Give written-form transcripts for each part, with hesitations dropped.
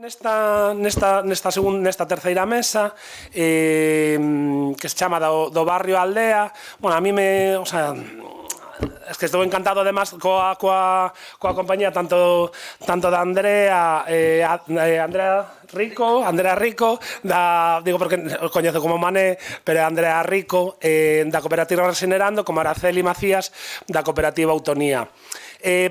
Nesta terceira mesa que se chama do barrio Aldea, bueno, a mí me, o sea, es que estou encantado además coa compañía tanto da Andrea Rico, digo porque os coñezo como Mané, pero Andrea Rico da cooperativa Regenerando, como Araceli Macías da cooperativa Autonía.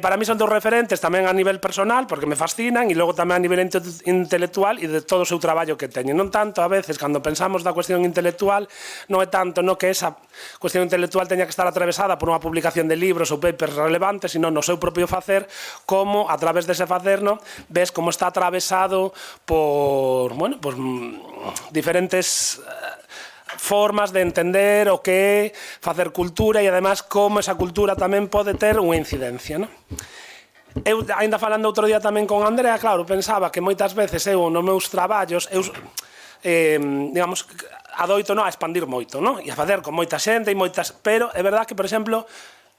Para mí son dos referentes tamén a nivel personal, porque me fascinan, e logo tamén a nivel intelectual e de todo o seu traballo que teñen. Non tanto, a veces, cando pensamos da cuestión intelectual, non é tanto que esa cuestión intelectual teña que estar atravesada por unha publicación de libros ou papers relevantes, sino no seu propio facer, como a través dese facer, ves como está atravesado por, bueno, pues, diferentes formas de entender o que é facer cultura e, además, como esa cultura tamén pode ter unha incidencia, non? Eu, ainda falando outro día tamén con Andrea, claro, pensaba que moitas veces eu, nos meus traballos, digamos, adoito a expandir moito, non? E a facer con moita xente e moitas... Pero é verdad que, por exemplo,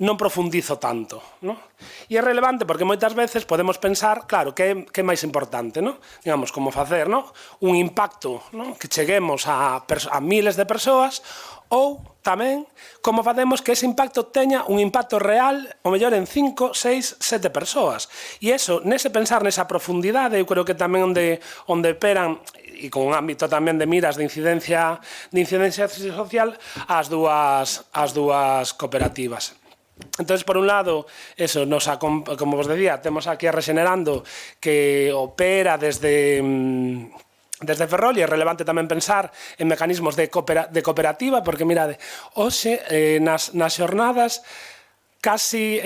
non profundizo tanto, non? E é relevante porque moitas veces podemos pensar, claro, que é máis importante, non? Digamos, como facer, non? Un impacto, non? Que cheguemos a miles de persoas, ou tamén como facemos que ese impacto teña un impacto real, o mellor en 5, 6, 7 persoas. E iso, nese pensar nesa profundidade, eu creo que tamén onde operan, e con un ámbito tamén de miras de incidencia social, as dúas cooperativas. Entonces, por un lado, eso, como vos decía, temos aquí a Regenerando, que opera desde Ferrol, e é relevante tamén pensar en mecanismos de cooperativa, porque, mirade, hoxe, nas xornadas, casi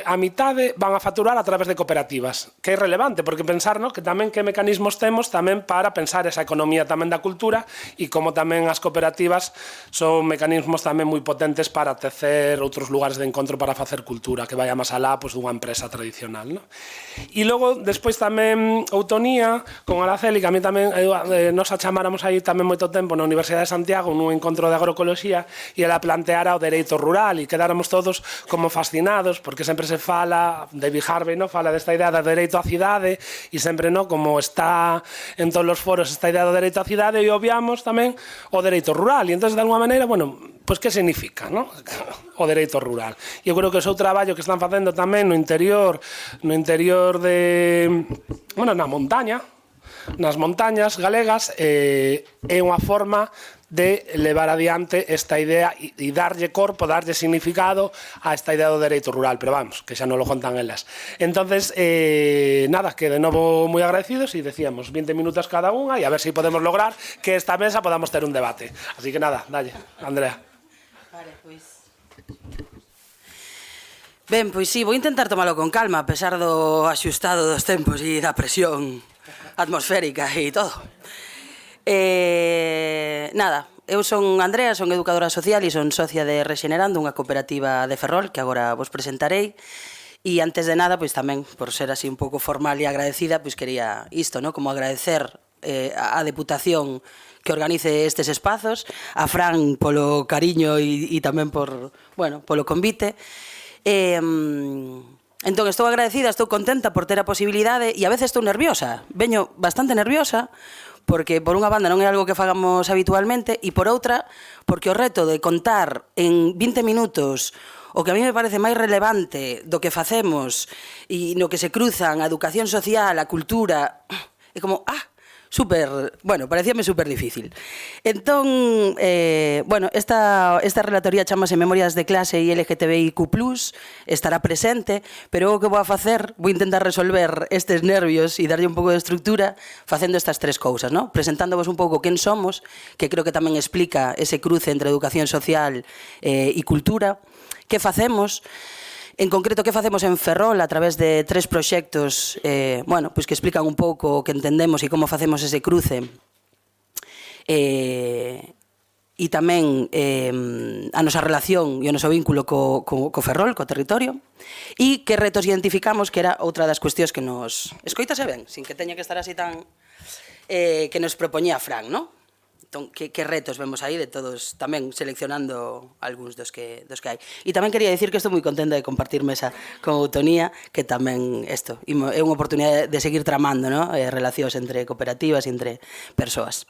a mitade van a facturar a través de cooperativas, que é relevante, porque pensar que tamén que mecanismos temos tamén para pensar esa economía tamén da cultura, e como tamén as cooperativas son mecanismos tamén moi potentes para tecer outros lugares de encontro para facer cultura, que vaya máis alá dunha empresa tradicional. E logo, despois tamén Autonía, con Araceli, que a mí tamén nos chamáramos aí tamén moito tempo na Universidade de Santiago nun encontro de agroecoloxía, e ela planteara o dereito rural, e quedáramos todos como fascinados, porque sempre se fala, David Harvey fala desta idea do dereito á cidade, e sempre como está en todos os foros esta idea do dereito á cidade, e obviamos tamén o dereito rural, e entón, de alguma maneira, bueno, pois que significa, o dereito rural? E eu creo que o seu traballo que están facendo tamén no interior de, bueno, na montaña, nas montañas galegas, é unha forma de levar adiante esta idea e darlle corpo, darlle significado a esta idea do dereito rural, pero vamos, que xa non lo contan elas. Entonces, nada, que de novo moi agradecidos, e decíamos 20 minutos cada unha, e a ver se podemos lograr que esta mesa podamos ter un debate. Así que nada, dalle, Andrea. Vale, pois... Ben, pois sí, vou intentar tomalo con calma, a pesar do axustado dos tempos e da presión atmosférica e todo. Nada, eu son Andrea, son educadora social e son socia de Regenerando, unha cooperativa de Ferrol que agora vos presentarei. E antes de nada, pois tamén, por ser así un pouco formal e agradecida, pois quería isto, como agradecer a Deputación que organice estes espazos, a Fran polo cariño e tamén polo convite. Entón, estou agradecida, estou contenta por ter a posibilidade, e a veces estou nerviosa, veño bastante nerviosa, porque por unha banda non é algo que fagamos habitualmente, e por outra, porque o reto de contar en 20 minutos o que a mí me parece máis relevante do que facemos e no que se cruzan a educación social, a cultura, é como, parecíame super difícil. Entón, esta relatoría chamase Memorias de Clase e LGTBIQ+, estará presente, pero o que vou a facer, vou intentar resolver estes nervios e darlle un pouco de estructura facendo estas tres cousas, presentándovos un pouco quen somos, que creo que tamén explica ese cruce entre educación social e cultura, que facemos. En concreto, que facemos en Ferrol a través de tres proxectos que explican un pouco o que entendemos e como facemos ese cruce, e tamén a nosa relación e o noso vínculo co Ferrol, co territorio, e que retos identificamos, que era outra das cuestións que nos... Escoítase ben, sin que teña que estar así tan... que nos propoñía Fran, non? Entón, que retos vemos aí de todos, tamén seleccionando algúns dos que hai. E tamén quería dicir que estou moi contenta de compartir mesa con Autonía, que tamén isto é unha oportunidade de seguir tramando, ¿no? Relacións entre cooperativas e entre persoas.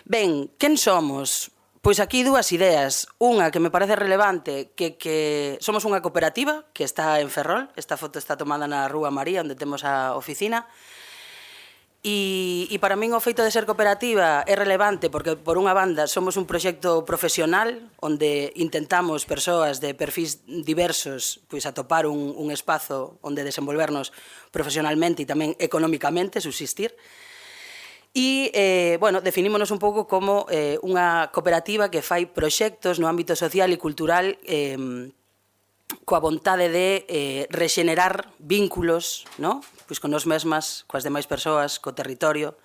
Ben, quen somos? Pois aquí dúas ideas. Unha que me parece relevante, que somos unha cooperativa que está en Ferrol. Esta foto está tomada na Rúa María, onde temos a oficina. E para min o feito de ser cooperativa é relevante porque, por unha banda, somos un proxecto profesional onde intentamos persoas de perfis diversos pois atopar un espazo onde desenvolvernos profesionalmente e tamén económicamente, subsistir. E, bueno, definímonos un pouco como unha cooperativa que fai proxectos no ámbito social e cultural coa vontade de rexenerar vínculos, ¿no? Pois con nos mesmas, coas demais persoas, co territorio,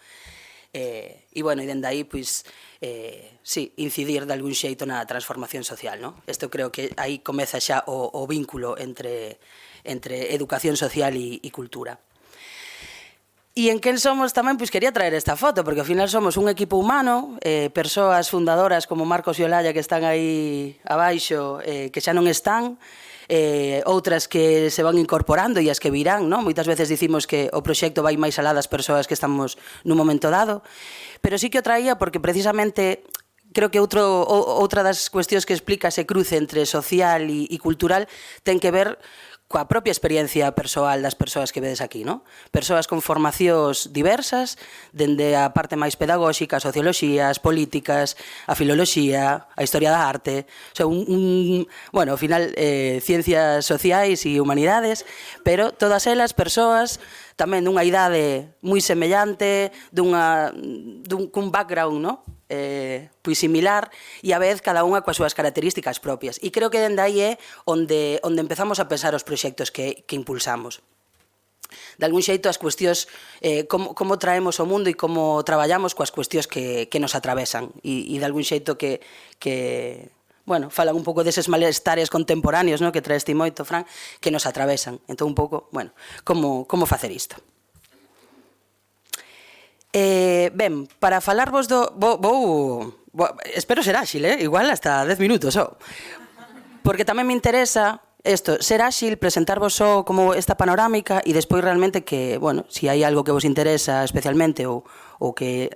e, bueno, e dende aí, pois, sí, incidir de algún xeito na transformación social, ¿no? Isto creo que aí comeza xa o vínculo entre educación social e cultura. E en quen somos tamén, pois quería traer esta foto, porque ao final somos un equipo humano, persoas fundadoras como Marcos e Olalla que están aí abaixo, que xa non están, outras que se van incorporando e as que virán, non? Moitas veces dicimos que o proxecto vai máis alá das persoas que estamos nun momento dado, pero sí que o traía porque precisamente creo que outra das cuestións que explica ese cruce entre social e cultural ten que ver coa propia experiencia persoal das persoas que vedes aquí, non? Persoas con formacións diversas, dende a parte máis pedagóxica, a socioloxía, as políticas, a filoloxía, a historia da arte, o sea, bueno, ao final, ciencias sociais e humanidades, pero todas elas persoas tamén dunha idade moi semellante, cun background, non? Pois similar e a vez cada unha coas súas características propias, e creo que dende aí é onde empezamos a pensar os proxectos que impulsamos. De algún xeito as cuestións, como traemos o mundo e como traballamos coas cuestións que nos atravesan, e de algún xeito que bueno, falan un pouco deses malestares contemporáneos, no? Que traes ti moito, Fran, que nos atravesan. Entón un pouco, bueno, como facer isto. Ben, para falarvos espero ser áxil, igual hasta 10 minutos, porque tamén me interesa ser áxil, presentarvos só como esta panorámica e despois realmente que, bueno, se hai algo que vos interesa especialmente ou que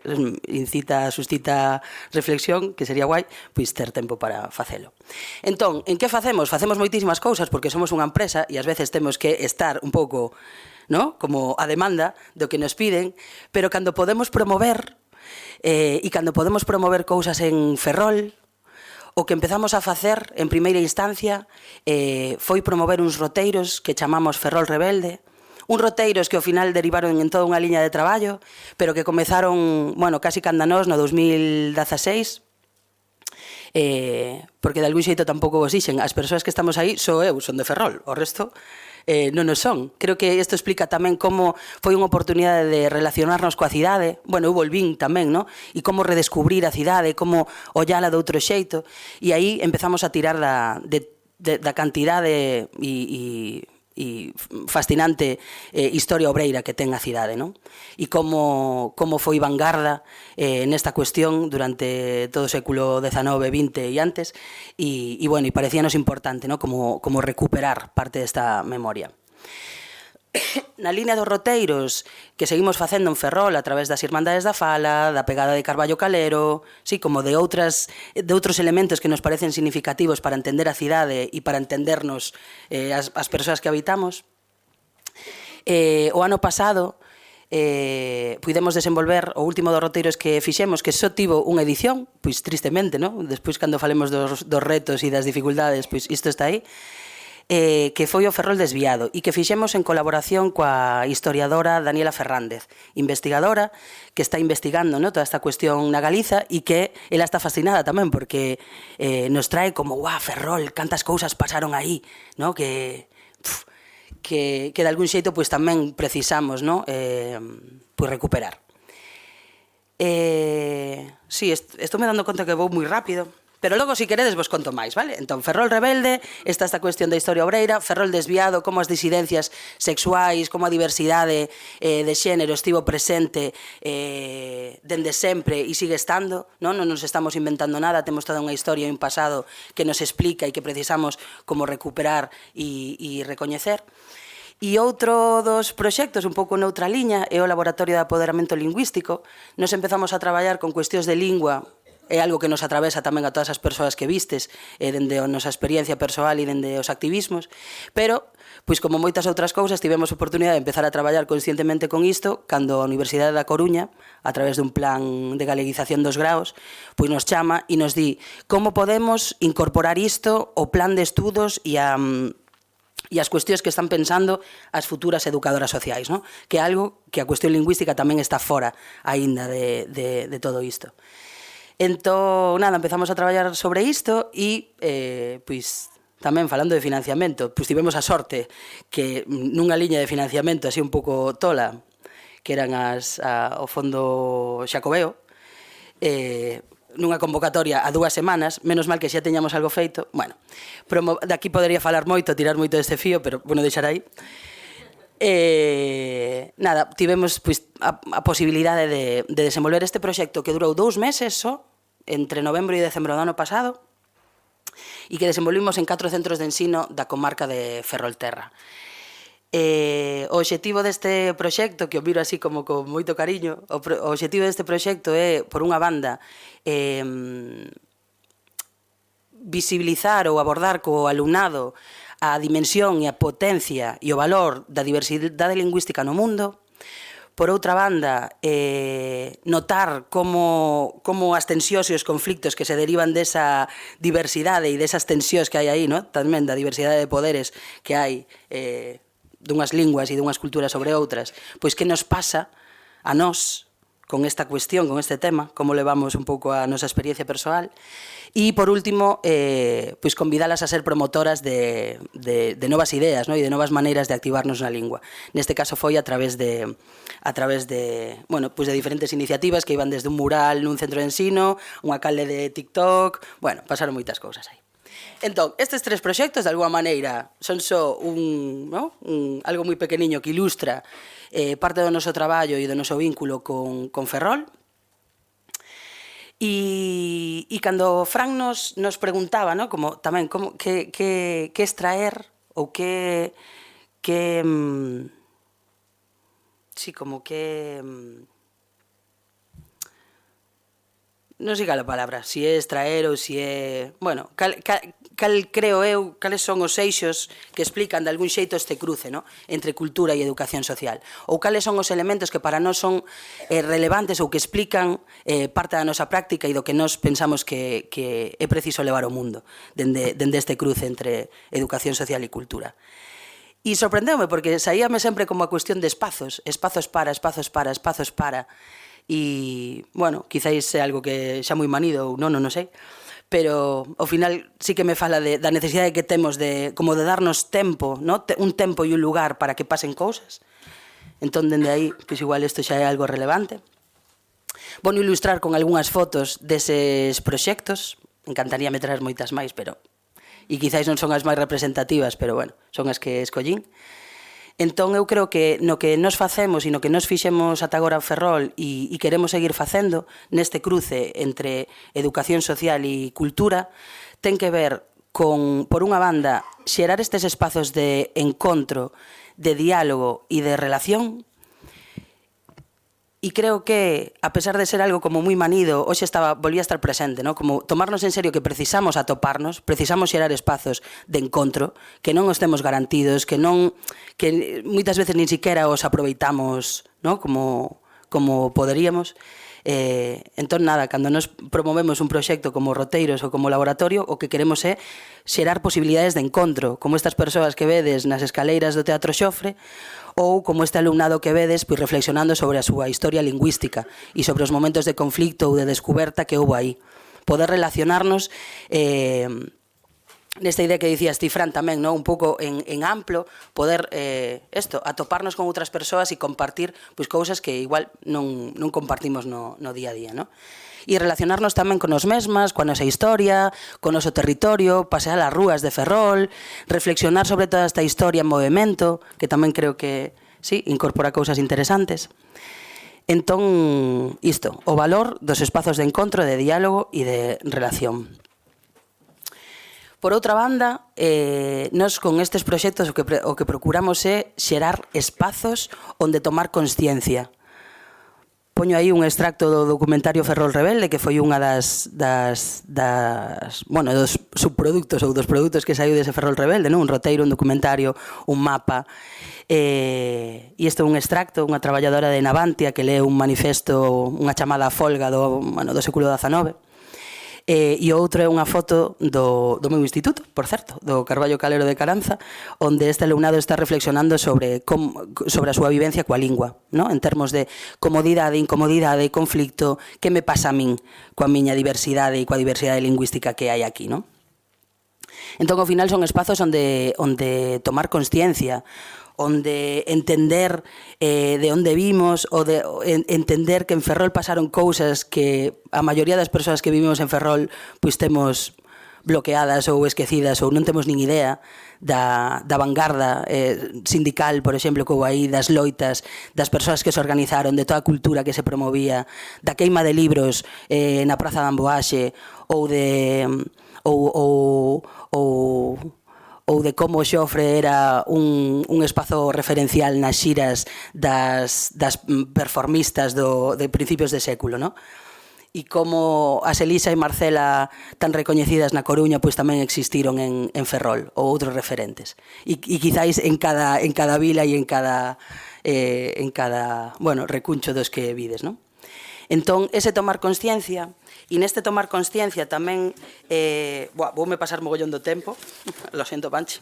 suscita reflexión, que sería guai, pois ter tempo para facelo. Entón, en que facemos? Facemos moitísimas cousas porque somos unha empresa e ás veces temos que estar un pouco, ¿no? Como a demanda do que nos piden, pero cando podemos promover e cando podemos promover cousas en Ferrol, o que empezamos a facer en primeira instancia foi promover uns roteiros que chamamos Ferrol Rebelde, uns roteiros que ao final derivaron en toda unha liña de traballo, pero que comezaron, bueno, casi canda nós no 2016, porque de algún xeito tampouco vos dixen, as persoas que estamos aí só eu son de Ferrol, o resto non o son. Creo que isto explica tamén como foi unha oportunidade de relacionarnos coa cidade, bueno, eu volvín tamén, ¿no? E como redescubrir a cidade, como ollala de outro xeito, e aí empezamos a tirar da cantidade e fascinante historia obreira que ten a cidade, non? E como foi vanguarda nesta cuestión durante todo o século XIX, XX e antes, e bueno, e parecíanos importante, non? Como recuperar parte desta memoria. Na línea dos roteiros que seguimos facendo en Ferrol a través das Irmandades da Fala, da pegada de Carballo Calero, sí, como de outros elementos que nos parecen significativos para entender a cidade e para entendernos as persoas que habitamos. O ano pasado pudemos desenvolver o último dos roteiros que fixemos, que só tivo unha edición, pois tristemente, non? Despois cando falemos dos retos e das dificultades, pois isto está aí, que foi o Ferrol Desviado e que fixemos en colaboración coa historiadora Daniela Ferrández, investigadora que está investigando, ¿no? Toda esta cuestión na Galiza e que ela está fascinada tamén porque nos trae como, guau, Ferrol, cantas cousas pasaron aí, ¿no? Que de algún xeito pues, tamén precisamos, ¿no? Pues recuperar. Sí, estou me dando conta que vou moi rápido, Pero logo, se queredes, vos conto máis, vale? Entón, Ferrol rebelde, está esta cuestión da historia obreira, Ferrol desviado, como as disidencias sexuais, como a diversidade de xénero estivo presente dende sempre e sigue estando, non nos estamos inventando nada, temos toda unha historia e un pasado que nos explica e que precisamos como recuperar e recoñecer. E outro dos proxectos, un pouco noutra liña, é o Laboratorio de Apoderamento Lingüístico. Nos empezamos a traballar con cuestións de lingua, é algo que nos atravesa tamén a todas as persoas que vistes, dende a nosa experiencia persoal e dende os activismos, pero, pois como moitas outras cousas, tivemos oportunidade de empezar a traballar conscientemente con isto cando a Universidade da Coruña, a través dun plan de galeguización dos graos, pois nos chama e nos di como podemos incorporar isto ao plan de estudos e as cuestións que están pensando as futuras educadoras sociais, non? Que é algo que a cuestión lingüística tamén está fora aínda de todo isto. Entón, nada, empezamos a traballar sobre isto e, pois, tamén falando de financiamento, pois tivemos a sorte que nunha liña de financiamento así un pouco tola, que eran o Fondo Xacobeo, nunha convocatoria a 2 semanas, menos mal que xa teñamos algo feito. Bueno, daqui podería falar moito, tirar moito deste fío, pero bueno, deixar aí. Nada, tivemos pois, a posibilidade de desenvolver este proxecto que durou 2 meses só, entre novembro e decembro do ano pasado, e que desenvolvimos en 4 centros de ensino da comarca de Ferrolterra. O obxectivo deste proxecto, que o miro así como con moito cariño, o obxectivo deste proxecto é, por unha banda, visibilizar ou abordar co alumnado a dimensión e a potencia e o valor da diversidade lingüística no mundo. Por outra banda, notar como as tensións e os conflictos que se derivan desa diversidade e desas tensións que hai aí, ¿no? Tamén da diversidade de poderes que hai dunhas linguas e dunhas culturas sobre outras, pois que nos pasa a nós con esta cuestión, con este tema, como levamos un pouco a nosa experiencia persoal. E, por último, pois convidalas a ser promotoras de novas ideas, ¿no? E de novas maneiras de activarnos na lingua. Neste caso foi a través de bueno, pois de diferentes iniciativas que iban desde un mural nun centro de ensino, un alcalde de TikTok, bueno, pasaron moitas cousas aí. Entón, estes 3 proxectos, de alguma maneira, son só algo moi pequeniño que ilustra parte do noso traballo e do noso vínculo con Ferrol. E cando Fran nos preguntaba, ¿no? Como tamén que extraer ou sí, como que non sei cal a palabra, si é extraer ou si é... Bueno, cal creo eu, cales son os eixos que explican de algún xeito este cruce, ¿no? Entre cultura e educación social. Ou cales son os elementos que para nós son relevantes ou que explican parte da nosa práctica e do que nós pensamos que é preciso levar ao mundo dende este cruce entre educación social e cultura. E sorprendeume porque saíame sempre como a cuestión de espazos para, e, bueno, quizáis é algo que xa moi manido ou non sei, pero ao final sí que me fala da necesidade que temos de darnos tempo, ¿no? Un tempo e un lugar para que pasen cousas. Entón, dende aí, pois igual isto xa é algo relevante. Vou ilustrar con algunhas fotos deses proxectos, encantaríame traer moitas máis, pero e quizáis non son as máis representativas, pero bueno, son as que escollín. Entón, eu creo que no que nos facemos e no que nos fixemos ata agora en Ferrol e queremos seguir facendo neste cruce entre educación social e cultura ten que ver con, por unha banda, xerar estes espazos de encontro, de diálogo e de relación. E creo que, a pesar de ser algo como moi manido, hoxe volvía a estar presente, ¿no? Como tomarnos en serio que precisamos atoparnos, precisamos xerar espazos de encontro, que non os temos garantidos, que moitas veces nin siquiera os aproveitamos, ¿no? Como poderíamos. Entón, nada, cando nos promovemos un proxecto como Roteiros ou como laboratorio, o que queremos é xerar posibilidades de encontro, como estas persoas que vedes nas escaleiras do Teatro Xofre, ou como este alumnado que vedes pois reflexionando sobre a súa historia lingüística e sobre os momentos de conflicto ou de descuberta que houve aí. Poder relacionarnos nesta idea que dicías ti, Fran, tamén, non? Un pouco en amplo, poder atoparnos con outras persoas e compartir pois cousas que igual non compartimos no día a día, non? E relacionarnos tamén con nos mesmas, coa nosa historia, con o noso territorio, pasear as rúas de Ferrol, reflexionar sobre toda esta historia en movimento, que tamén creo que, sí, incorpora cousas interesantes. Entón, isto, o valor dos espazos de encontro, de diálogo e de relación. Por outra banda, nós con estes proxectos o que procuramos é xerar espazos onde tomar consciencia. Poño aí un extracto do documentario Ferrol Rebelde, que foi unha dos subproductos ou dos produtos que saiu dese Ferrol Rebelde, non? Un roteiro, un documentario, un mapa. E isto é un extracto, unha traballadora de Navantia que lee un manifesto, unha chamada a folga do século XIX. E outro é unha foto do meu instituto, por certo, do Carballo Calero de Caranza, onde este alumnado está reflexionando sobre a súa vivencia coa lingua, en termos de comodidade, incomodidade, conflicto, que me pasa a min coa miña diversidade e coa diversidade lingüística que hai aquí, non? Entón, ao final, son espazos onde tomar consciencia, onde entender de onde vimos, ou de entender que en Ferrol pasaron cousas que a maioría das persoas que vivimos en Ferrol pois temos bloqueadas ou esquecidas ou non temos nin idea da vanguarda sindical, por exemplo, que houve aí, das loitas, das persoas que se organizaron, de toda a cultura que se promovía, da queima de libros na Praza de Amboaxe, ou de como o Xofre era un espazo referencial nas xiras das performistas de principios de século, non? E como as Elisa e Marcela tan recoñecidas na Coruña pois tamén existiron en Ferrol, ou outros referentes. E quizáis en cada vila e en cada recuncho dos que vides, non? Entón, ese tomar consciencia, e neste tomar consciencia tamén, voume pasar mogollón do tempo, lo siento, Panchi.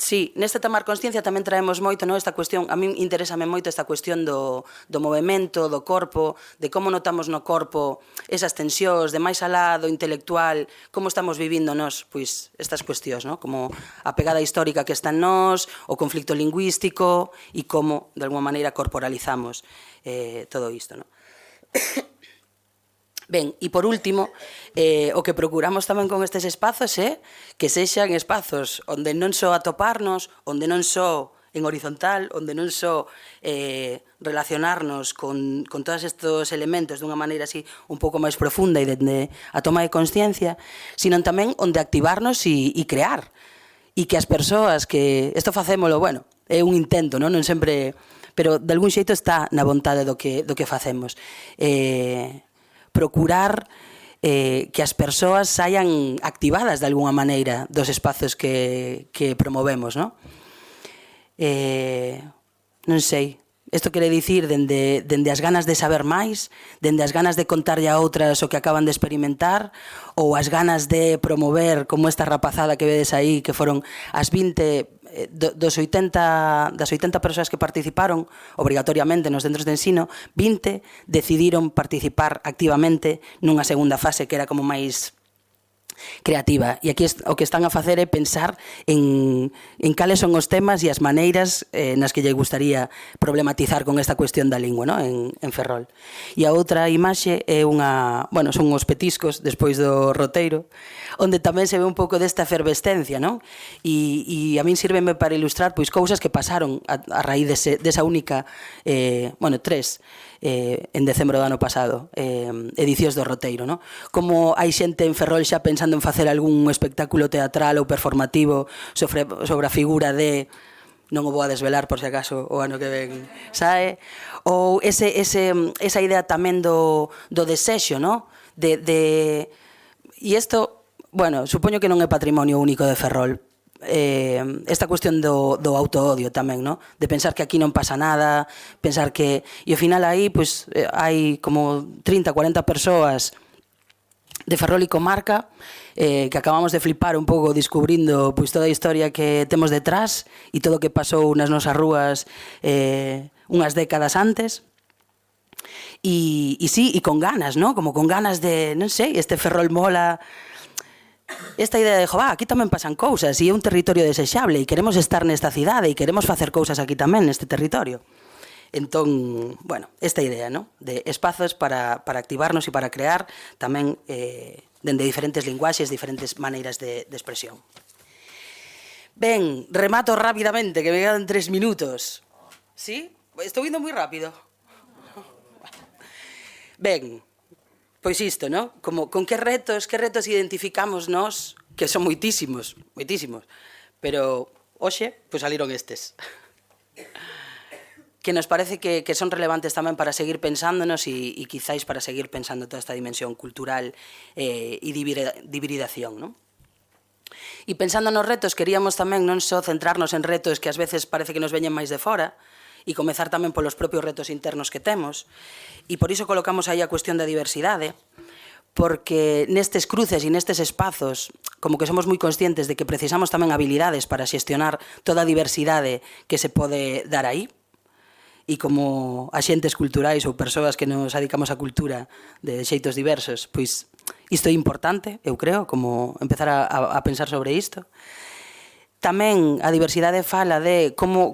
Sí, neste tomar consciencia tamén traemos moito, esta cuestión, a min interésame moito esta cuestión do movimento, do corpo, de como notamos no corpo esas tensións, de máis alá do intelectual, como estamos vivindo nós, pois, estas cuestións, como a pegada histórica que está en nós, o conflicto lingüístico, e como, de alguma maneira, corporalizamos todo isto, non? Ben, e por último, o que procuramos tamén con estes espazos é que sexan espazos onde non só atoparnos, onde non só en horizontal, onde non só relacionarnos con todos estes elementos dunha maneira así un pouco máis profunda e dende a toma de consciencia, sino tamén onde activarnos e crear. E que as persoas que... Isto facémolo, bueno, é un intento, non sempre... Pero de algún xeito está na vontade do que facemos. Procurar que as persoas saian activadas de alguna maneira dos espazos que promovemos, non? Non sei, isto quere dicir dende as ganas de saber máis, dende as ganas de contarlle a outras o que acaban de experimentar, ou as ganas de promover, como esta rapazada que vedes aí, que foron as 20 das 80 persoas que participaron obrigatoriamente nos centros de ensino, 20 decidiron participar activamente nunha segunda fase que era como máis creativa. E aquí o que están a facer é pensar en cales son os temas e as maneiras nas que lle gustaría problematizar con esta cuestión da lingua, ¿no? en Ferrol. E a outra imaxe é son os petiscos despois do roteiro, onde tamén se ve un pouco desta efervescencia, ¿no? E a min sírveme para ilustrar pois cousas que pasaron a raíz desa única, tres, en decembro do ano pasado, edicións do roteiro, ¿no? Como hai xente en Ferrol xa pensando en facer algún espectáculo teatral ou performativo sobre a figura de, non o vou a desvelar por se acaso o ano que ven sae, ou esa idea tamén do desexo, ¿no? E isto, supoño que non é patrimonio único de Ferrol, esta cuestión do autoodio tamén, ¿no? De pensar que aquí non pasa nada, pensar que... E ao final aí, pois, hai como 30, 40 persoas de Ferrol e comarca que acabamos de flipar un pouco descubrindo pois toda a historia que temos detrás e todo o que pasou nas nosas rúas unhas décadas antes. Y sí, y con ganas, ¿no? Como con ganas de, non sei, este Ferrol mola. Esta idea de, aquí tamén pasan cousas e é un territorio desexable e queremos estar nesta cidade e queremos facer cousas aquí tamén neste territorio. Entón, bueno, esta idea, ¿no? De espazos para activarnos e para crear tamén dende diferentes linguaxes, diferentes maneiras de expresión. Ben, remato rápidamente, que me quedan 3 minutos. ¿Sí? Estou indo moi rápido. Ben, pois isto, ¿no? Como, con que retos identificamos nós, que son moitísimos, pero hoxe, pois saliron estes. Que nos parece que son relevantes tamén para seguir pensándonos e quizáis para seguir pensando toda esta dimensión cultural e de hibridación, ¿no? E pensando nos retos, queríamos tamén non só centrarnos en retos que ás veces parece que nos veñen máis de fora, e comezar tamén polos propios retos internos que temos. E por iso colocamos aí a cuestión da diversidade, porque nestes cruces e nestes espazos, como que somos moi conscientes de que precisamos tamén habilidades para xestionar toda a diversidade que se pode dar aí, e como axentes culturais ou persoas que nos dedicamos á cultura de xeitos diversos, pois isto é importante, eu creo, como empezar a pensar sobre isto. Tamén a diversidade fala de como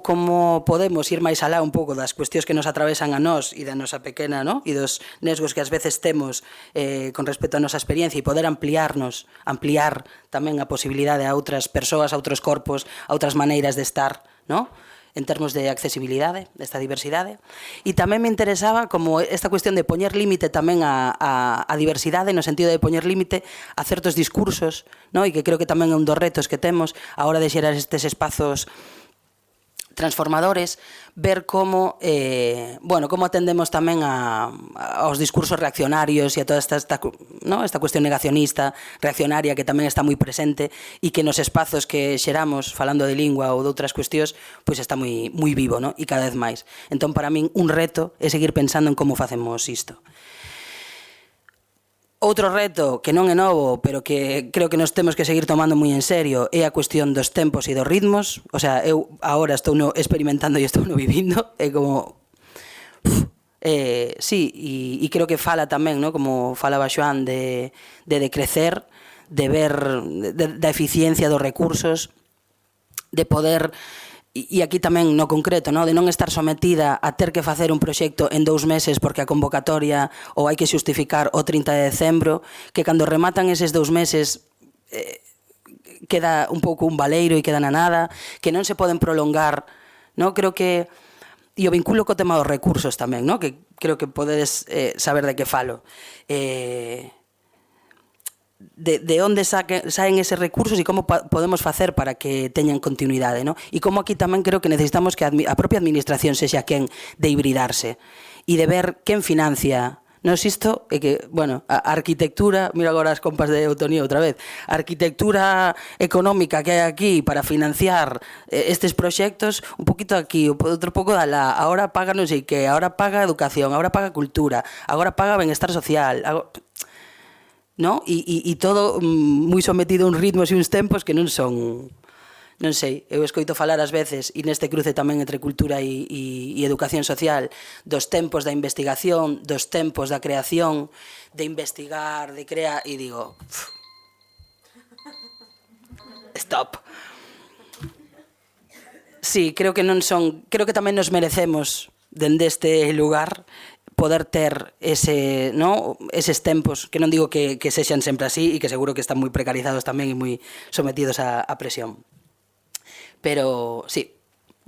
podemos ir máis alá un pouco das cuestións que nos atravesan a nós e da nosa pequena, ¿no? E dos nesgos que ás veces temos con respecto a nosa experiencia e poder ampliar tamén a posibilidade a outras persoas, a outros corpos, a outras maneiras de estar, ¿no? En termos de accesibilidade, desta diversidade. E tamén me interesaba como esta cuestión de poñer límite tamén a diversidade, no sentido de poñer límite a certos discursos, no? E que creo que tamén é un dos retos que temos a hora de xerar estes espazos transformadores, ver como atendemos tamén aos discursos reaccionarios e a toda esta cuestión negacionista, reaccionaria, que tamén está moi presente e que nos espazos que xeramos, falando de lingua ou de outras cuestións, pois está moi vivo, e cada vez máis. Entón, para min, un reto é seguir pensando en como facemos isto. Outro reto que non é novo, pero que creo que nos temos que seguir tomando moi en serio, é a cuestión dos tempos e dos ritmos. O sea, eu agora estou experimentando e estou vivindo. É como... sí, e creo que fala tamén, como falaba Xoán, de crecer, de ver da eficiencia dos recursos, de poder... E aquí tamén no concreto, de non estar sometida a ter que facer un proxecto en 2 meses porque a convocatoria ou hai que xustificar o 30 de decembro, que cando rematan eses 2 meses queda un pouco un baleiro e queda na nada, que non se poden prolongar, creo que... E o vinculo co tema dos recursos tamén, que creo que podedes saber de que falo. De onde saen eses recursos e como podemos facer para que teñan continuidade, e como aquí tamén creo que necesitamos que a propia administración sexa quen de hibridarse e de ver quen financia. Nos isto é que, a arquitectura, mira agora as compas de Eutonía outra vez, a arquitectura económica que hai aquí para financiar estes proxectos, un poquito aquí, outro pouco dala, agora paga non sei que, agora paga educación, agora paga cultura, agora paga benestar social, e todo moi sometido a uns ritmos e uns tempos que non son, non sei, eu escoito falar ás veces, e neste cruce tamén entre cultura e educación social, dos tempos da investigación, dos tempos da creación, de investigar, de crear, e digo, stop. Sí, creo que tamén nos merecemos dende este lugar poder ter eses tempos, que non digo que sexan sempre así e que seguro que están moi precarizados tamén e moi sometidos a presión. Pero, sí,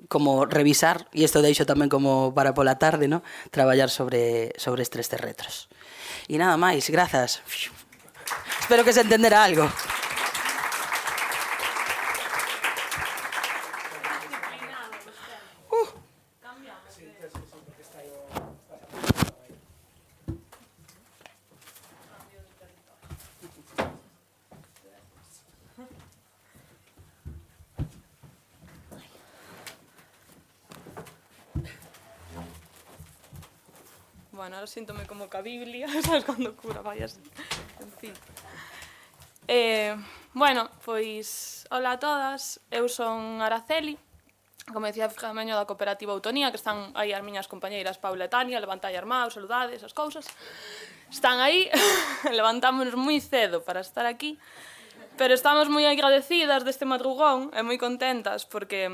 como revisar, e isto deixo tamén como para pola tarde, traballar sobre estes retos. E nada máis, grazas. Espero que se entendera algo. Bueno, ahora síntome como que a Biblia, sabes, cando cura vai así. En fin. Bueno, pois, hola a todas, eu son Araceli, como decía Fernando, da Cooperativa Autonía, que están aí as miñas compañeiras Paula e Tania, levantai armados, saludades, esas cousas. Están aí, levantámonos moi cedo para estar aquí, pero estamos moi agradecidas deste madrugón e moi contentas porque,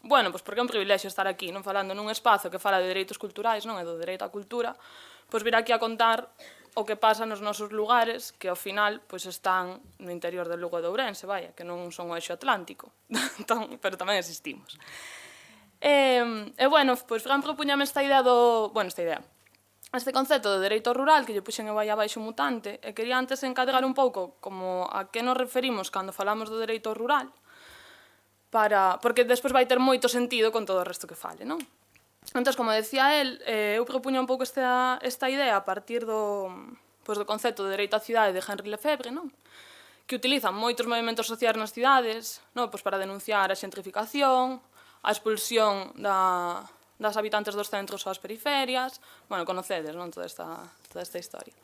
bueno, pois porque é un privilexio estar aquí, non falando nun espazo que fala de dereitos culturais, non é do dereito á cultura, pois vir aquí a contar o que pasa nos nosos lugares que ao final pois están no interior do Lugo de Ourense, vaya, que non son o eixo atlántico, pero tamén existimos. Bueno, pois Fran propuñame esta idea este concepto de dereito rural que lle puxen eu aí abaixo mutante e quería antes encadrar un pouco como a que nos referimos cando falamos do dereito rural porque despois vai ter moito sentido con todo o resto que fale, non? Entón, como decía el, eu propuña un pouco esta idea a partir do concepto de dereito á cidade de Henri Lefebvre, non? Que utilizan moitos movimentos sociais nas cidades, non? Pois para denunciar a xentrificación, a expulsión das habitantes dos centros ás periferias, bueno, conocedes, non? Toda esta historia.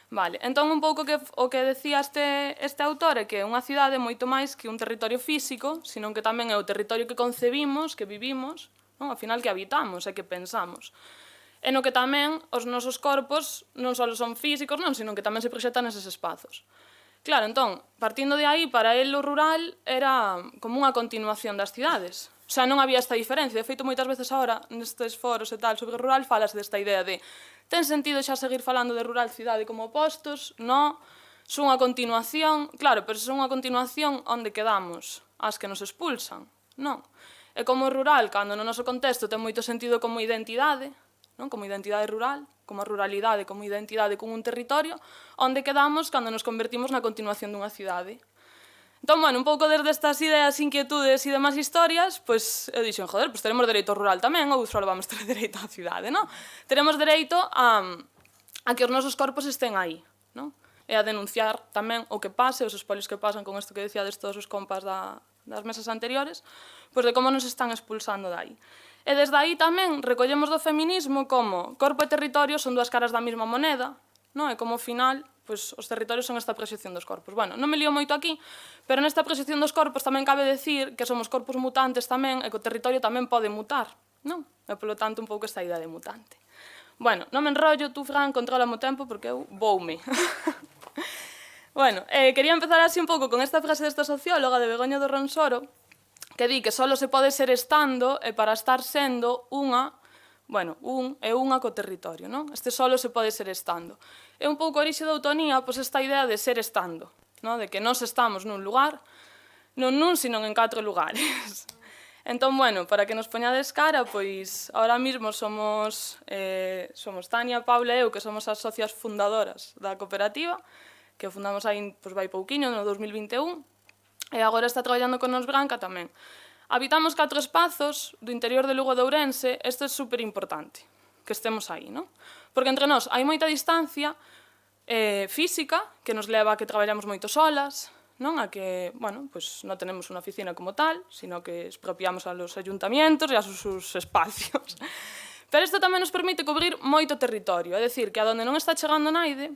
Vale, entón un pouco o que decía este autor é que unha cidade é moito máis que un territorio físico, senón que tamén é o territorio que concebimos, que vivimos, non? Ao final que habitamos e que pensamos. E no que tamén os nosos corpos non só son físicos, non, sino que tamén se proxectan neses espazos. Claro, entón, partindo de aí, para el o rural era como unha continuación das cidades. O sea, non había esta diferencia. De feito, moitas veces agora, nestes foros e tal sobre o rural, falase desta idea de ten sentido xa seguir falando de rural-cidade como opostos? Non, son unha continuación. Claro, pero son unha continuación onde quedamos as que nos expulsan. Non. E como rural, cando no noso contexto ten moito sentido como identidade, non? Como identidade rural, como a ruralidade, como identidade con un territorio, onde quedamos cando nos convertimos na continuación dunha cidade. Entón, bueno, un pouco desde estas ideas, inquietudes e demás historias, pois eu dixen, joder, pois teremos dereito ao rural tamén, ou só vamos ter dereito á cidade, non? Teremos dereito a que os nosos corpos estén aí, non? E a denunciar tamén o que pase, os espolios que pasan con isto que decíades todos os compas das mesas anteriores, pois de como nos están expulsando dai. E desde aí tamén recollemos do feminismo como corpo e territorio son dúas caras da mesma moneda, non? E como ao final, pois os territorios son esta proxección dos corpos. Bueno, non me lío moito aquí, pero nesta proxección dos corpos tamén cabe decir que somos corpos mutantes tamén e que o territorio tamén pode mutar, non? E polo tanto un pouco esta idea de mutante. Bueno, non me enrollo, tú, Fran, contrólame o tempo porque eu voume. Bueno, quería empezar así un pouco con esta frase desta socióloga de Begoña do Ronsoro, que di que só se pode ser estando e para estar sendo unha, bueno, un e unha co territorio, non? Este solo se pode ser estando. É un pouco orixe da autonía, pois esta idea de ser estando, non? De que nós estamos nun lugar, non nun, sino en 4 lugares. Entón, bueno, para que nos poñades cara, pois, ahora mismo somos Tania, Paula e eu, que somos as socias fundadoras da cooperativa, que fundamos aí, pois, vai pouquiño, no 2021, e agora está traballando con nos Branca tamén. Habitamos 4 espazos do interior de Lugo de Ourense, isto é superimportante, que estemos aí, non? Porque entre nós hai moita distancia física, que nos leva a que traballamos moito solas, non? A que, bueno, pues non tenemos unha oficina como tal, sino que expropiamos a los ayuntamientos e a sus espacios. Pero isto tamén nos permite cubrir moito territorio, é dicir, que a donde non está chegando naide,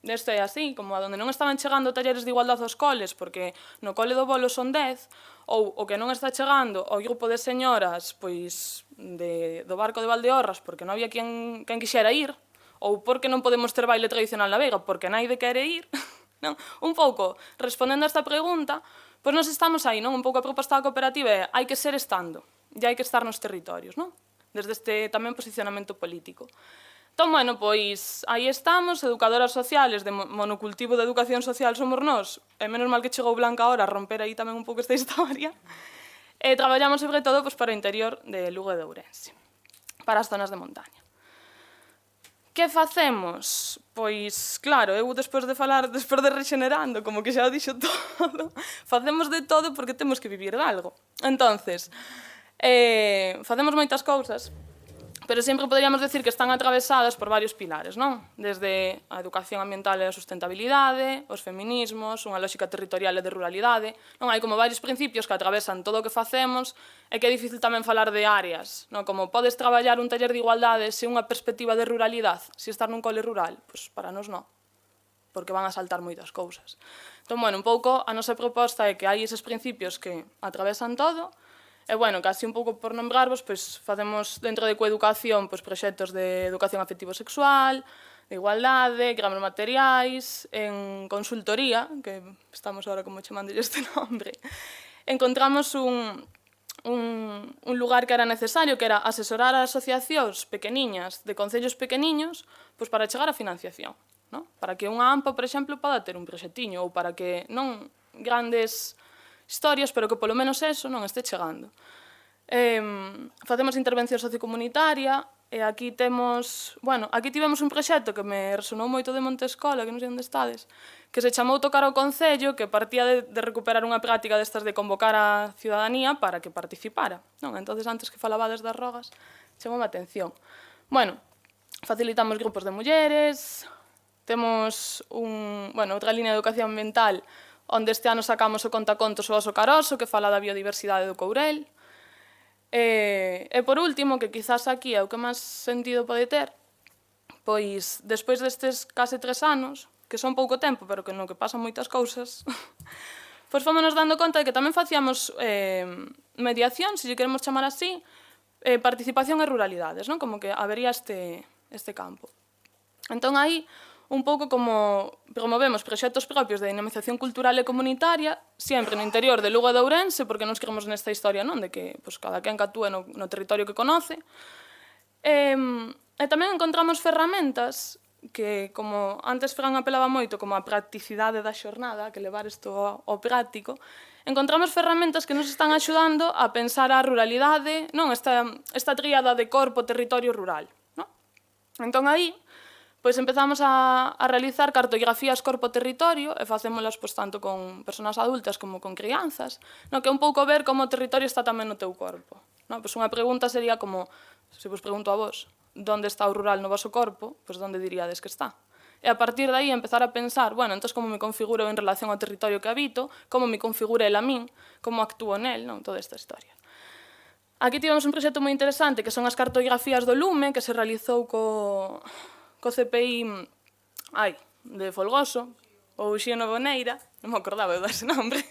isto é así, como a donde non estaban chegando talleres de igualdade aos coles, porque no cole do Bolo son 10, ou o que non está chegando ao grupo de señoras pois do barco de Valdeorras, porque non había quen quixera ir, ou porque non podemos ter baile tradicional na Veiga, porque naide quere ir, non? Un pouco, respondendo a esta pregunta, pois nos estamos aí, non? Un pouco a proposta da cooperativa é hai que ser estando, e hai que estar nos territorios, non? Desde este tamén posicionamento político. Entón, bueno, pois aí estamos, educadoras sociales de monocultivo de educación social somos nós, e menos mal que chegou Blanca ahora a romper aí tamén un pouco esta historia, e traballamos sobre todo pois, para o interior de Lugo de Ourense, para as zonas de montaña. Que facemos? Pois, claro, eu despois de rexenerando, como que xa o dixo todo, facemos de todo porque temos que vivir de algo. Entonces, facemos moitas cousas, pero sempre poderíamos decir que están atravesadas por varios pilares, non? Desde a educación ambiental e a sustentabilidade, os feminismos, unha lógica territorial e de ruralidade, non? Hai como varios principios que atravesan todo o que facemos e que é difícil tamén falar de áreas, non? Como podes traballar un taller de igualdade se unha perspectiva de ruralidade, se estar nun cole rural, pois para nós non, porque van a saltar moitas cousas. Entón, bueno, un pouco a nosa proposta é que hai eses principios que atravesan todo E, bueno, casi un pouco por nombrarvos, pois facemos dentro de coeducación pois proxectos de educación afectivo-sexual, de igualdade, gramos materiais, en consultoría, que estamos agora como chamando este nombre, encontramos un lugar que era necesario, que era asesorar a asociacións pequeniñas de concellos pequeniños pois para chegar a financiación, ¿no? Para que unha AMPA, por exemplo, poda ter un proxectiño, ou para que non grandes historias, pero que polo menos eso non este chegando. Facemos intervención sociocomunitaria, e aquí temos... Bueno, aquí tivemos un proxecto que me resonou moito de Montescola, que non sei onde estades, que se chamou Tocar ao Concello, que partía de recuperar unha práctica destas de convocar a ciudadanía para que participara. Non? Entón, antes que falabades das rogas, chamou a atención. Bueno, facilitamos grupos de mulleres, temos outra línea de educación ambiental onde este ano sacamos o contacontos O Oso Caroso, que fala da biodiversidade do Courel. E por último, que quizás aquí é o que máis sentido pode ter, pois despois destes case 3 anos, que son pouco tempo, pero que no que pasan moitas cousas, pois fomos dando conta de que tamén facíamos mediación, se lle queremos chamar así, participación e ruralidades, non? Como que habería este campo. Entón aí, un pouco como promovemos proxectos propios de dinamización cultural e comunitaria, sempre no interior de Lugo e de Ourense, porque nos creemos nesta historia, non? De que cada quen que actúe no territorio que conoce. E tamén encontramos ferramentas que, como antes Fran apelaba moito como a practicidade da xornada, que levar isto ao práctico, encontramos ferramentas que nos están axudando a pensar a ruralidade, non? Esta tríada de corpo, territorio, rural, non? Entón aí, pois empezamos a realizar cartografías corpo-territorio e facémolas tanto con persoas adultas como con crianzas, no que é un pouco ver como o territorio está tamén no teu corpo. Pois unha pregunta sería como, se vos pregunto a vos, onde está o rural no vosso corpo, pois onde diríades que está? E a partir de aí empezar a pensar, bueno, entón como me configuro en relación ao territorio que habito, como me configura el a min, como actúo nel, non? Toda esta historia. Aquí tivemos un proxecto moi interesante que son as cartografías do lume, que se realizou co CPI de Folgoso, ou Xieno Boneira, non me acordaba de dar ese nombre.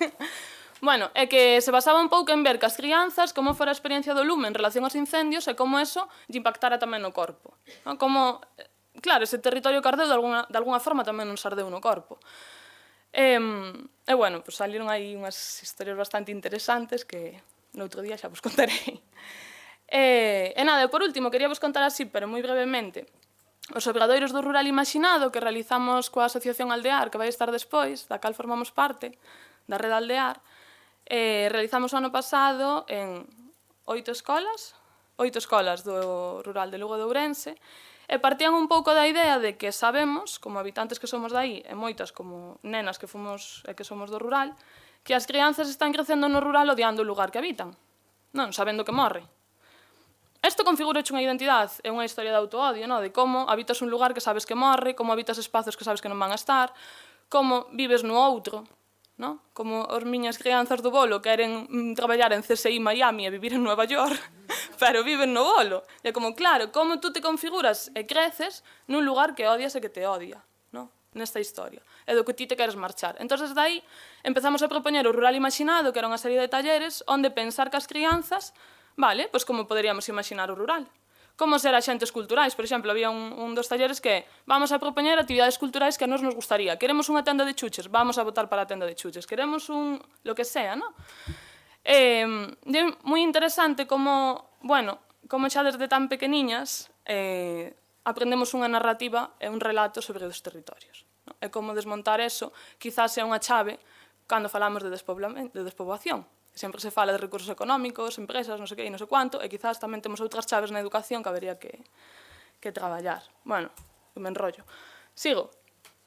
Bueno, é que se basaba un pouco en ver que as crianzas como fora a experiencia do lume en relación aos incendios e como eso lle impactara tamén no corpo. Como, claro, ese territorio que ardeu de alguna forma tamén nos ardeu no corpo. E bueno, pues saliron aí unhas historias bastante interesantes que noutro día xa vos contarei. E nada, por último, quería vos contar así, pero moi brevemente, os obradoiros do Rural Imaginado que realizamos coa Asociación Aldear, que vai estar despois, da cal formamos parte, da Rede Aldear, realizamos o ano pasado en 8 escolas do rural de Lugo de Ourense, e partían un pouco da idea de que sabemos, como habitantes que somos daí, e moitas como nenas que somos do rural, que as crianzas están crecendo no rural odiando o lugar que habitan, non sabendo que morre. Isto configura unha identidade e unha historia de autoodio, de como habitas un lugar que sabes que morre, como habitas espazos que sabes que non van a estar, como vives no outro, como as miñas crianzas do bolo queren traballar en CSI Miami e vivir en Nueva York, pero viven no bolo. E como, claro, como tú te configuras e creces nun lugar que odias e que te odia, nesta historia, e do que ti te queres marchar. Entón, desde aí, empezamos a propoñer o Rural Imaginado, que era unha serie de talleres onde pensar que as crianzas, vale, pois como poderíamos imaginar o rural. Como ser axentes culturais, por exemplo, había un dos talleres que vamos a propoñer actividades culturais que a nos gustaría. Queremos unha tenda de chuches, vamos a votar para a tenda de chuches. Queremos lo que sea, non? É moi interesante como, como xa desde tan pequeniñas aprendemos unha narrativa e un relato sobre os territorios. E como desmontar eso quizás é unha chave cando falamos de despoboación. Sempre se fala de recursos económicos, empresas, non sei que, non sei cuánto, e quizás tamén temos outras chaves na educación que habería que traballar. Bueno, me enrollo. Sigo.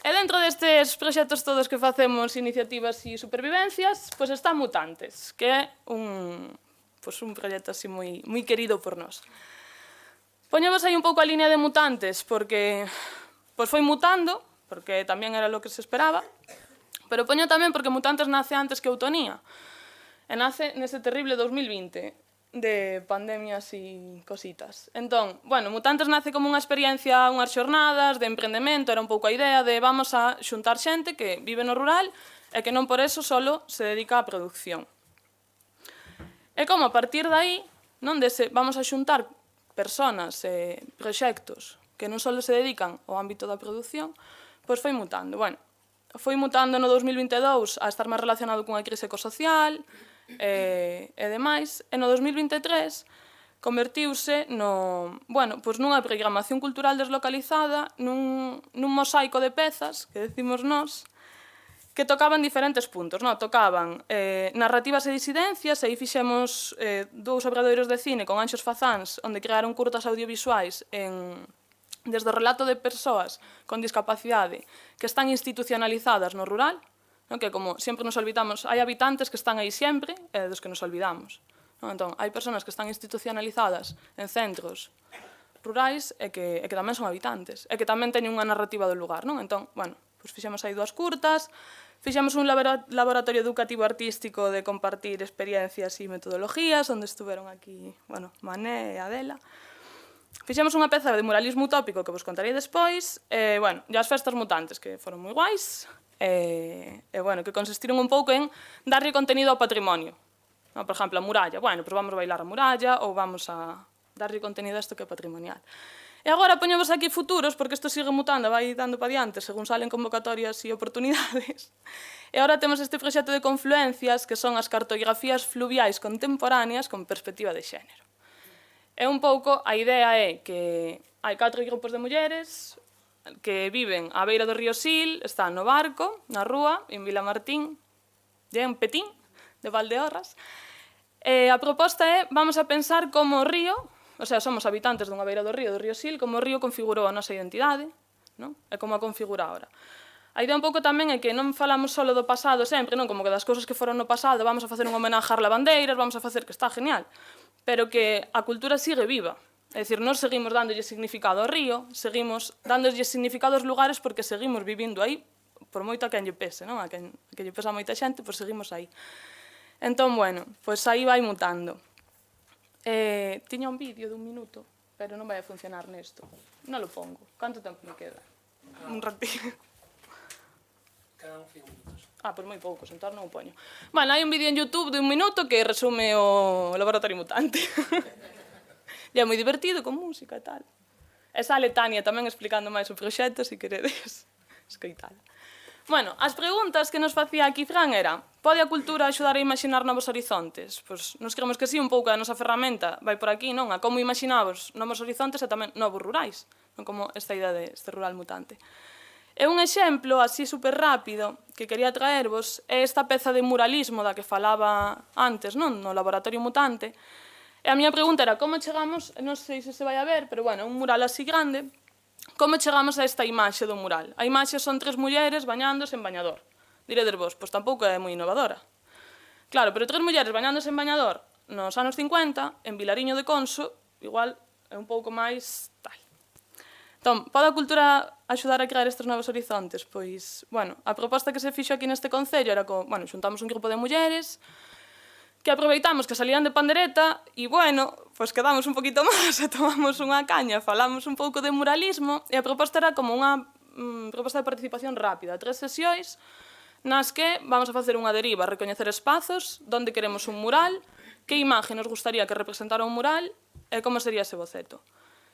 E dentro destes proxectos todos que facemos, iniciativas e supervivencias, pois está Mutantes, que é un proxecto así moi querido por nós. Poñemos aí un pouco a línea de Mutantes, porque foi mutando, porque tamén era lo que se esperaba, pero poño tamén porque Mutantes nace antes que Autonía. E nace nese terrible 2020 de pandemias e cositas. Entón, Mutantes nace como unha experiencia, unhas xornadas de emprendemento, era un pouco a idea de vamos a xuntar xente que vive no rural e que non por eso solo se dedica á producción. E como a partir de aí, non, vamos a xuntar personas e proxectos que non só se dedican ao ámbito da produción, pois foi mutando. Bueno, foi mutando no 2022 a estar máis relacionado cunha crise ecosocial e demais, e no 2023 convertiuse nunha programación cultural deslocalizada, nun mosaico de pezas, que decimos nós, que tocaban diferentes puntos. Tocaban narrativas e disidencias, e aí fixemos 2 obradoiros de cine con Anxos Fazáns, onde crearon curtas audiovisuais desde o relato de persoas con discapacidade que están institucionalizadas no rural, que como sempre nos olvidamos, hai habitantes que están aí sempre e dos que nos olvidamos. Entón, hai persoas que están institucionalizadas en centros rurais e que tamén son habitantes, e que tamén teñen unha narrativa do lugar. Entón, fixemos aí 2 curtas, fixemos un laboratorio educativo artístico de compartir experiencias e metodologías, onde estuveron aquí, Mané e Adela. Fixemos unha peza de muralismo utópico que vos contarei despois, e as festas mutantes, que foron moi guais, que consistiron un pouco en darlle contenido ao patrimonio. Por exemplo, a muralla. Pois vamos bailar a muralla ou vamos a darlle contenido a isto que é patrimonial. E agora poñemos aquí futuros, porque isto sigue mutando, vai dando para diante según salen convocatorias e oportunidades. E agora temos este proxecto de confluencias, que son as cartografías fluviais contemporáneas con perspectiva de xénero. E un pouco a idea é que hai 4 grupos de mulleres que viven á beira do río Sil, están no barco, na rúa, en Vilamartín, en Petín, de Valdeorras. E a proposta é, vamos a pensar como o río, somos habitantes dunha beira do río Sil, como o río configurou a nosa identidade, e como a configura ahora. A idea un pouco tamén é que non falamos só do pasado sempre, como que das cousas que foron no pasado vamos a facer un homenaje ás lavandeiras, vamos a facer que está genial, pero que a cultura sigue viva. É dicir, nós seguimos dándolle significado ao río, seguimos dándolle significado aos lugares porque seguimos vivindo aí, por moito a quen lle pese, a quen lle pesa moita xente, pois seguimos aí. Entón, pois aí vai mutando. Tiña un vídeo de 1 minuto, pero non vai a funcionar nesto. Non lo pongo. Canto tempo me queda? Un ratín. Quedan 5 minutos. Pois moi poucos, entón non o poño. Hai un vídeo en YouTube de 1 minuto que resume o laboratorio mutante. E é moi divertido, con música e tal. E sale Tania tamén explicando máis o proxecto, se queredes escoitala. As preguntas que nos facía aquí Fran era: pode a cultura axudar a imaginar novos horizontes? Pois nos creemos que sí, un pouco a nosa ferramenta vai por aquí, a como imaginamos novos horizontes e tamén novos rurais, como esta idea deste rural mutante. E un exemplo así super rápido que quería traervos é esta peza de muralismo da que falaba antes, no laboratorio mutante. E a miña pregunta era como chegamos, non sei se vai a ver, pero un mural así grande. Como chegamos a esta imaxe do mural? A imaxe son 3 mulleres bañándose en bañador. Diredes vos, pois tampouco é moi innovadora. Claro, pero 3 mulleres bañándose en bañador nos anos 50, en Vilariño de Conso, igual é un pouco máis tal. Entón, pode a cultura axudar a crear estes novos horizontes? Pois, a proposta que se fixo aquí neste concello era que, xuntamos un grupo de mulleres que aproveitamos que salían de pandereta e, pois quedamos un poquito máis e tomamos unha caña, falamos un pouco de muralismo e a proposta era como unha proposta de participación rápida, 3 sesións nas que vamos a facer unha deriva, recoñecer espazos, onde queremos un mural, que imaxe nos gustaría que representara un mural e como sería ese boceto.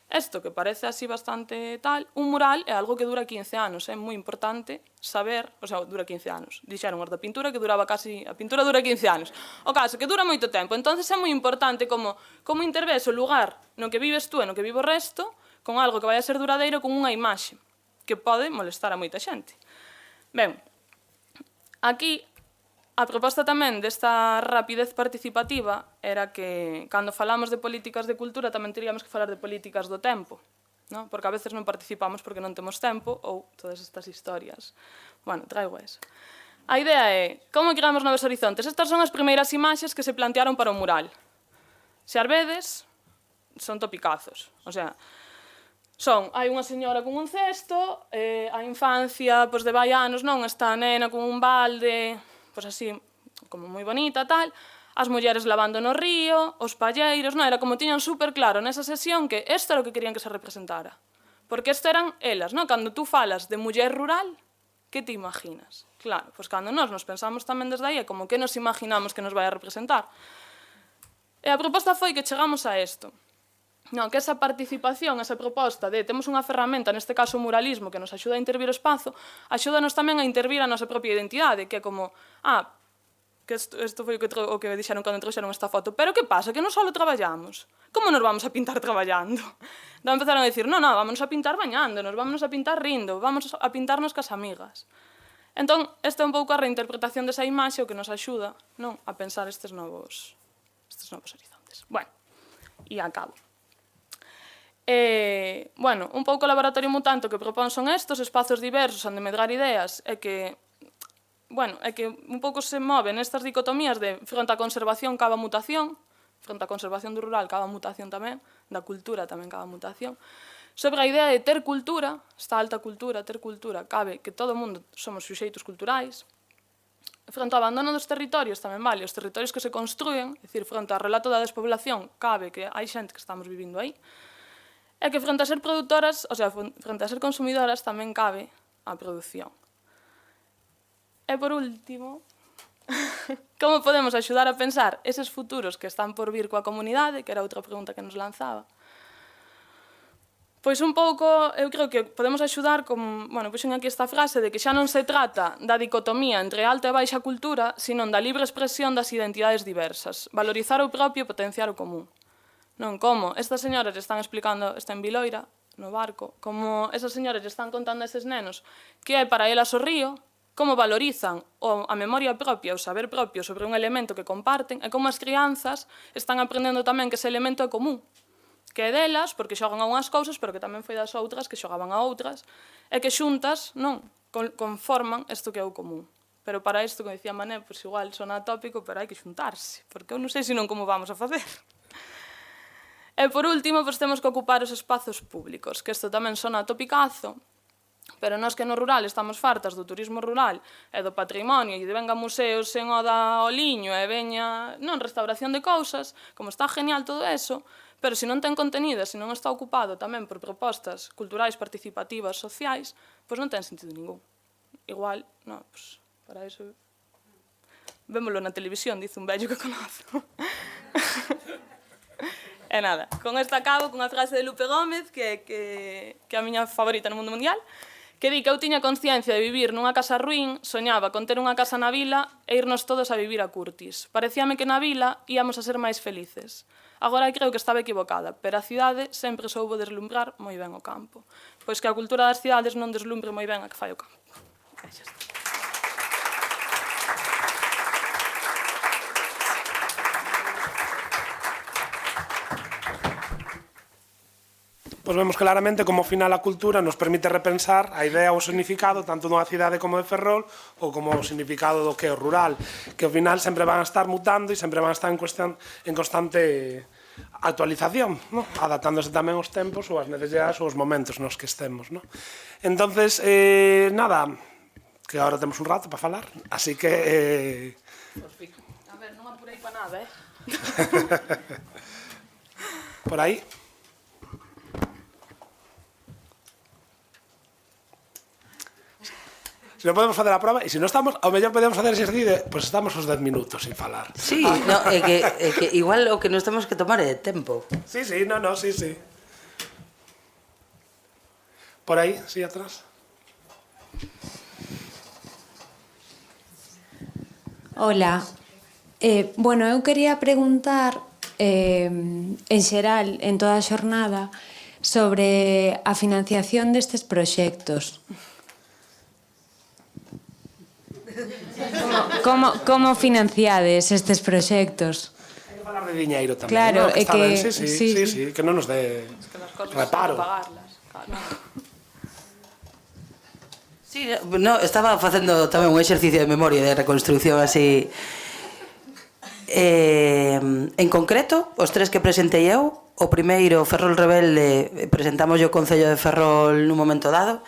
Isto que parece así bastante tal, un mural é algo que dura 15 anos, é moi importante saber, dura 15 anos. Dixeron os da pintura que duraba casi, a pintura dura 15 anos. O caso, que dura moito tempo, entonces é moi importante como interves o lugar no que vives tú e no que vive o resto, con algo que vai a ser duradeiro, con unha imaxe, que pode molestar a moita xente. Ben, aquí a proposta tamén desta rapidez participativa era que, cando falamos de políticas de cultura, tamén teríamos que falar de políticas do tempo, porque a veces non participamos porque non temos tempo, ou todas estas historias. Traigo eso. A idea é, como creamos novos horizontes? Estas son as primeiras imaxes que se plantearon para o mural. Se as vedes, son topicazos. Hai unha señora con un cesto, a infancia de vai anos, esta nena con un balde, pois así, como moi bonita, tal, as mulleres lavando no río, os palleiros, era como tiñan super claro nesa sesión que isto era o que querían que se representara. Porque isto eran elas, cando tú falas de muller rural, que te imaginas? Claro, pois cando nos pensamos tamén desde aí, é como que nos imaginamos que nos vai a representar. E a proposta foi que chegamos a isto. Non, que esa participación, esa proposta de temos unha ferramenta, neste caso o muralismo, que nos axuda a intervir o espazo, axúdanos tamén a intervir a nosa propia identidade, que é como, que isto foi o que dixeron cando trouxeron esta foto, pero que pasa? Que non só traballamos. Como nos vamos a pintar traballando? Entón empezaron a dicir, non, vámonos a pintar bañándonos, vámonos a pintar rindo, vamos a pintarnos cas amigas. Entón, esta é un pouco a reinterpretación desa imaxe o que nos axuda, non, a pensar estes novos horizontes. Bueno, e acabo. Bueno, un pouco o laboratorio mutante que propón son estos espazos diversos onde medrar ideas e que un pouco se move nestas dicotomías de fronte á conservación cava mutación, fronte á conservación do rural cava mutación tamén, da cultura tamén cava mutación, sobre a idea de ter cultura, esta alta cultura, ter cultura, cabe que todo o mundo somos suxeitos culturais, fronte ao abandono dos territorios tamén vale, os territorios que se construen, é dicir, fronte ao relato da despoblación, cabe que hai xente que estamos vivindo aí, e que fronte a ser produtoras, o sea, fronte a ser consumidoras tamén cabe a produción. E por último, como podemos axudar a pensar eses futuros que están por vir coa comunidade, que era outra pregunta que nos lanzaba? Pois un pouco, eu creo que podemos axudar con, puxen aquí esta frase de que xa non se trata da dicotomía entre alta e baixa cultura, sino da libre expresión das identidades diversas, valorizar o propio e potenciar o común. Non, como estas señoras están explicando, está en Viloira, no barco, como esas señoras están contando a eses nenos que é para elas o río, como valorizan a memoria propia, o saber propio sobre un elemento que comparten, e como as crianzas están aprendendo tamén que ese elemento é común, que é delas, porque xogan a unhas cousas, pero que tamén foi das outras, que xogaban a outras, e que xuntas, conforman isto que é o común. Pero para isto, como dicía Mané, pois igual sona atópico, pero hai que xuntarse, porque eu non sei senón como vamos a facer. E por último, pois temos que ocupar os espazos públicos, que isto tamén sona atopicazo, pero nós que no rural estamos fartas do turismo rural e do patrimonio e de venga museos en oda ao liño e veña restauración de cousas, como está genial todo eso, pero se non ten contenido, se non está ocupado tamén por propostas culturais, participativas, sociais, pois non ten sentido ningún. Igual, pois para iso vémolo na televisión, dice un vello que conozo. E nada, con esta acabo con a frase de Lupe Gómez, que é a miña favorita no mundo mundial, que di que eu tiña conciencia de vivir nunha casa ruín, soñaba con ter unha casa na vila e irnos todos a vivir a Curtis. Parecíame que na vila íamos a ser máis felices. Agora creo que estaba equivocada, pero a cidade sempre soubo deslumbrar moi ben o campo. Pois que a cultura das cidades non deslumbre moi ben a que fai o campo. E xa está. Pois vemos claramente como ao final a cultura nos permite repensar a idea ou o significado tanto dunha cidade como de Ferrol ou como o significado do que é o rural, que ao final sempre van a estar mutando e sempre van a estar en constante actualización, adaptándose tamén aos tempos ou ás necesidades ou aos momentos nos que estemos. Entonces, nada, que agora temos un rato para falar, así que... A ver, non apurei para nada, Por aí. Se non podemos facer a prova, e se non estamos, ao mellor podemos facer ese exercicio, pois estamos os 10 minutos sin falar. Sí, é que igual o que nos temos que tomar é tempo. Sí, sí. Por aí, sí, atrás. Hola. Bueno, eu quería preguntar, en xeral, en toda a xornada, sobre a financiación destes proxectos. Como financiades estes proxectos? Hai que falar de diñeiro tamén. Claro, é que... Sí, que non nos dé reparo. Sí, estaba facendo tamén un exercicio de memoria de reconstrucción así. En concreto, os tres que presentei eu, o primeiro, Ferrol Rebelde, presentamos o Concello de Ferrol nun momento dado,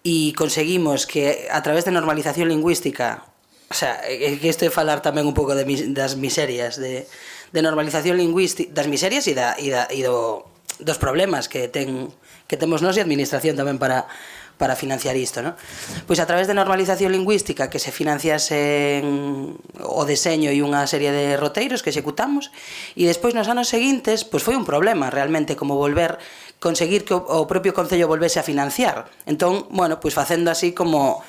e conseguimos que a través de normalización lingüística, o sea, que isto é falar tamén un pouco das miserias de normalización lingüística, das miserias e dos problemas que temos nós e a administración tamén para para financiar isto, non? Pois a través de normalización lingüística que se financiase o deseño e unha serie de roteiros que executamos, e despois nos anos seguintes pois foi un problema realmente como conseguir que o propio Concello volvese a financiar. Entón, bueno, pois facendo así como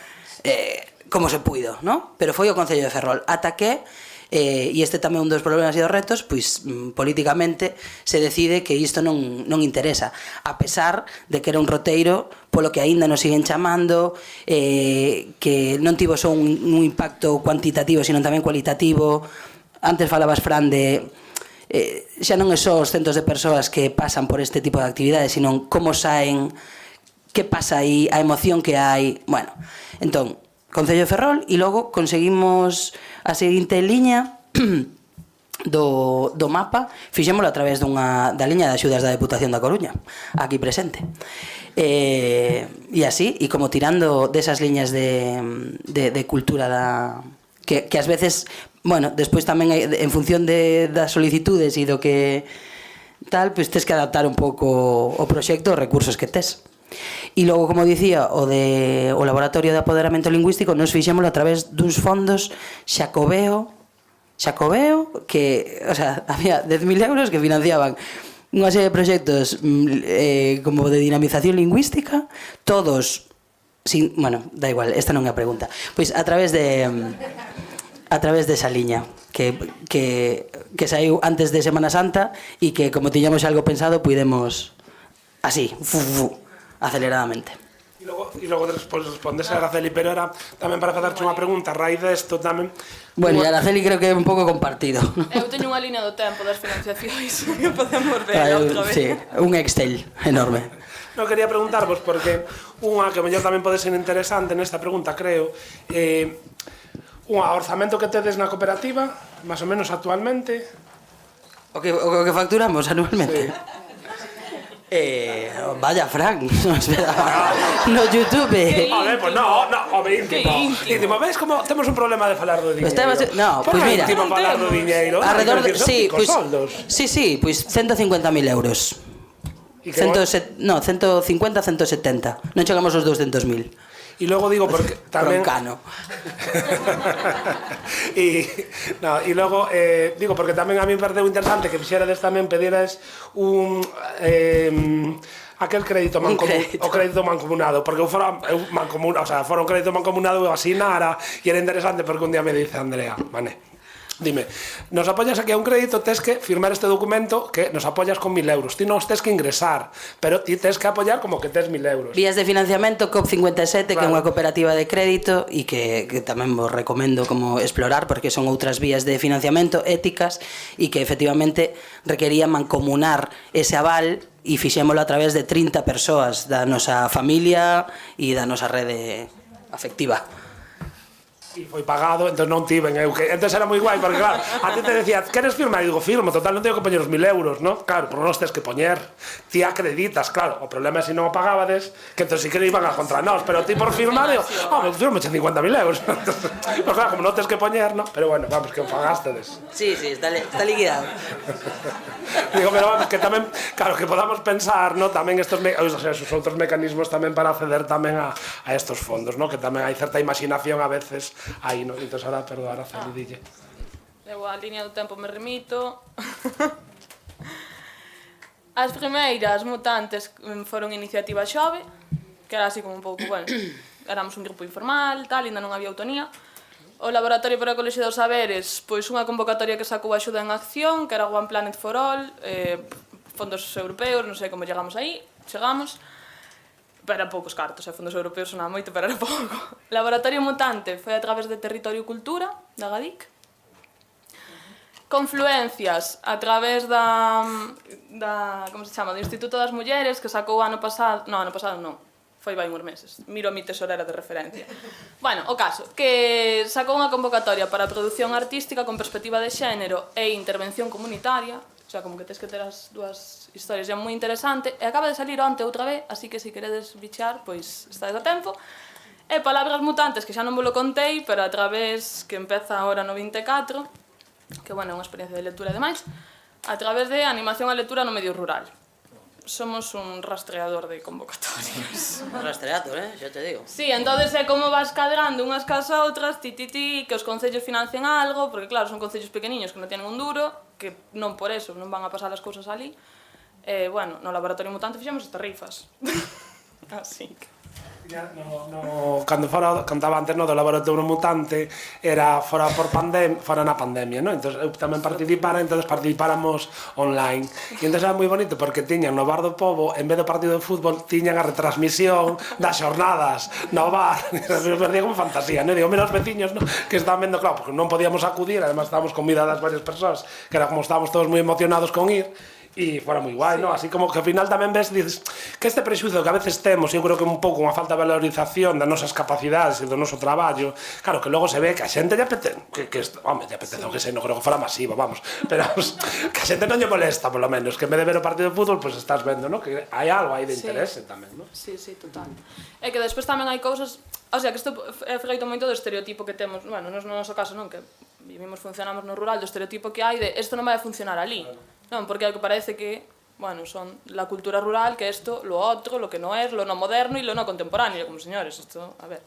se puido, non? Pero foi o Concello de Ferrol ata que e este tamén é un dos problemas e dos retos, pois políticamente se decide que isto non interesa, a pesar de que era un roteiro polo que aínda nos siguen chamando, que non tivo só un impacto cuantitativo, sino tamén cualitativo. Antes falabas, Fran, de xa non é só os centos de persoas que pasan por este tipo de actividades, sino como saen, que pasa aí, a emoción que hai. Bueno, entón, Concello de Ferrol, e logo conseguimos a seguinte liña do mapa, fixémolo a través da liña de axudas da Deputación da Coruña, aquí presente. E así, e como tirando desas liñas de cultura que ás veces, bueno, despois tamén en función das solicitudes e do que tal, pois tes que adaptar un pouco o proxecto aos recursos que tes. E logo, como dicía, o Laboratorio de Apoderamento Lingüístico nos fixémolo a través duns fondos Xacobeo, que, o sea, había 10.000 euros que financiaban unha serie de proxectos como de dinamización lingüística, todos bueno, da igual, esta non é a pregunta. Pois a través desa liña que saiu antes de Semana Santa e que, como tiñamos algo pensado, puidemos así, aceleradamente. E logo respondes a Araceli, pero era tamén para facerte unha pregunta a raíz desto tamén. Bueno, e Araceli creo que é un pouco compartido. Eu teño unha línea do tempo das financiacións que podemos ver outra vez. Sí, un Excel enorme. Non, quería preguntarvos porque unha que mellor tamén pode ser interesante nesta pregunta, creo, un orzamento que tedes na cooperativa, máis ou menos actualmente. O que facturamos anualmente. Sí. Vaya, Frank, no esperaba. No YouTube. Pues no, íntimo. ¿Ves como temos un problema de falar do diñeiro? No, pois mira, íntimo falar do diñeiro. Alrededor de, sí, pois 150.000 euros. 150, 170. Non chegamos aos 200.000. E logo digo porque tamén Broncano. E logo digo porque tamén a mí me pareceu interesante que fixerades tamén pedires un aquel crédito mancomunado, porque foron crédito mancomunado e asinara e era interesante porque un día me dice Andrea, dime, nos apoyas aquí a un crédito, tes que firmar este documento que nos apoyas con 1.000 euros. Ti non tes que ingresar, pero ti tes que apoyar como que tes 1.000 euros. Vías de financiamento COP57, claro, que é unha cooperativa de crédito e que tamén vos recomendo como explorar porque son outras vías de financiamento éticas e que efectivamente requerían mancomunar ese aval e fixémolo a través de 30 persoas da nosa familia e da nosa rede afectiva. E foi pagado, entón non tiven eu que... Entón era moi guai, porque claro, a ti te decía, queres firmar? E digo, firmo, total, non teño que poñer os 1.000 euros, non? Claro, pero non os tens que poñer. Ti acreditas, claro, o problema é se non o pagabades, que entón si que iban a contra nós, pero ti por firmar, digo, me firmo 50.000 euros. Pues claro, como non tens que poñer, ¿no? Pero bueno, vamos, que o pagastedes. Sí, está liquidado. Digo, pero vamos, que tamén, claro, que podamos pensar, ¿no? Tamén estos outros mecanismos tamén para acceder tamén a estos fondos, ¿no? Que tamén hai certa imaginación a veces aí, ¿no? Entón, ahora, perdoar a Celi, dille. Eu a línea do tempo me remito. As primeiras mutantes foron iniciativa xove, que era así como un pouco, bueno, éramos un grupo informal, tal, ainda non había autonomía. O Laboratorio para a Ecoloxía dos Saberes, pois unha convocatoria que sacou Axuda en Acción, que era One Planet for All, fondos europeos, non sei como chegamos aí, chegamos. Pero eran poucos cartos, fondos europeos sonaba moito, pero era pouco. Laboratorio Mutante foi a través de Territorio Cultura, da GADIC. Confluencias, a través como se chama, do Instituto das Mulleres, que sacou ano pasado non, foi vai uns meses, miro a mi tesorera de referencia. Bueno, o caso, que sacou unha convocatoria para a produción artística con perspectiva de xénero e intervención comunitaria, o sea, como que tens que ter as dúas historias, é moi interesante, e acaba de salir onte outra vez, así que se queredes bichear, pois estades a tempo. E Palabras Mutantes, que xa non vos lo contei, pero a través, que empeza agora no 24, que, bueno, é unha experiencia de lectura e demais, a través de animación a lectura no medio rural. somos un rastreador de convocatorias. Un rastreador, xa te digo. Sí, entonces é como vas cadrando unhas cas a outras, que os concellos financien algo, porque claro, son concellos pequeniños que non tienen un duro, que non por eso non van a pasar as cousas ali. Bueno, no Laboratorio Mutante fixemos estas rifas. Así que... Cando cantaba antes do Laboratorio Mutante era fora na pandemia, non? Entón eu tamén participáramos online e entón era moi bonito porque tiñan no bar do Pobo, en vez do partido de fútbol, tiñan a retransmisión das xornadas no bar. Me parecía como fantasía, non? Digo, menos veciños, non? Que estaban vendo, claro, porque non podíamos acudir, además estábamos convidadas varias persoas, que era como estábamos todos moi emocionados con ir. E fora moi guai, non? Así como que ao final tamén ves, dices, que este prexuizo que a veces temos, eu creo que un pouco unha falta de valorización das nosas capacidades e do noso traballo, claro, que logo se ve que a xente lle apetece, home, lle apetece, que sei, non creo que fora masiva, vamos, pero que a xente non lle molesta, polo menos, que en vez de ver o partido de fútbol, pues estás vendo, non? Que hai algo aí de interese tamén, non? Sí, total. É que despois tamén hai cousas, o sea, que isto é freito moito do estereotipo que temos, bueno, no noso caso non, que vivimos, funcionamos no rural, do estereotipo que hai de isto non vai a funcionar ali. Non, porque é o que parece que, bueno, son la cultura rural, que esto, lo otro, lo que no es, lo no moderno y lo no contemporáneo, como señores, esto, a ver.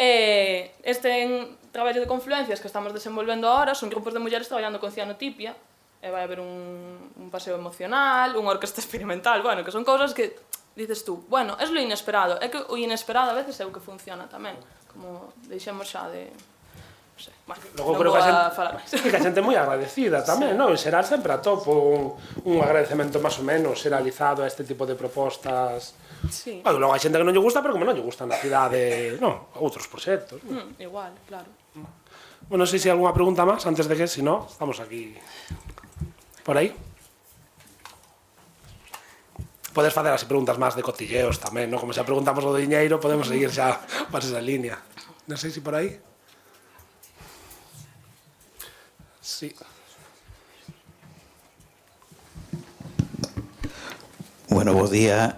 Este traballo de confluencias que estamos desenvolvendo ahora son grupos de mulleres traballando con cianotipia, e vai haber un paseo emocional, unha orquesta experimental, bueno, que son cousas que dices tú, bueno, es lo inesperado, é que o inesperado a veces é o que funciona tamén, como deixemos xa de... Bueno, logo creo que a xente é moi agradecida tamén, non? En xeral sempre atopo un agradecemento máis ou menos xeralizado a este tipo de propostas. Sí. Bueno, logo hai xente que non lle gusta, pero como non lle gusta na cidade, non, outros proxectos. Igual, claro. Bueno, non sei se hai algunha pregunta máis antes de que, se non, estamos aquí por aí. Podes facer así preguntas máis de cotilleos tamén, non? Como xa preguntamos o do diñeiro, podemos seguir xa por esa línea. Non sei se por aí. Sí. Bueno, bo día.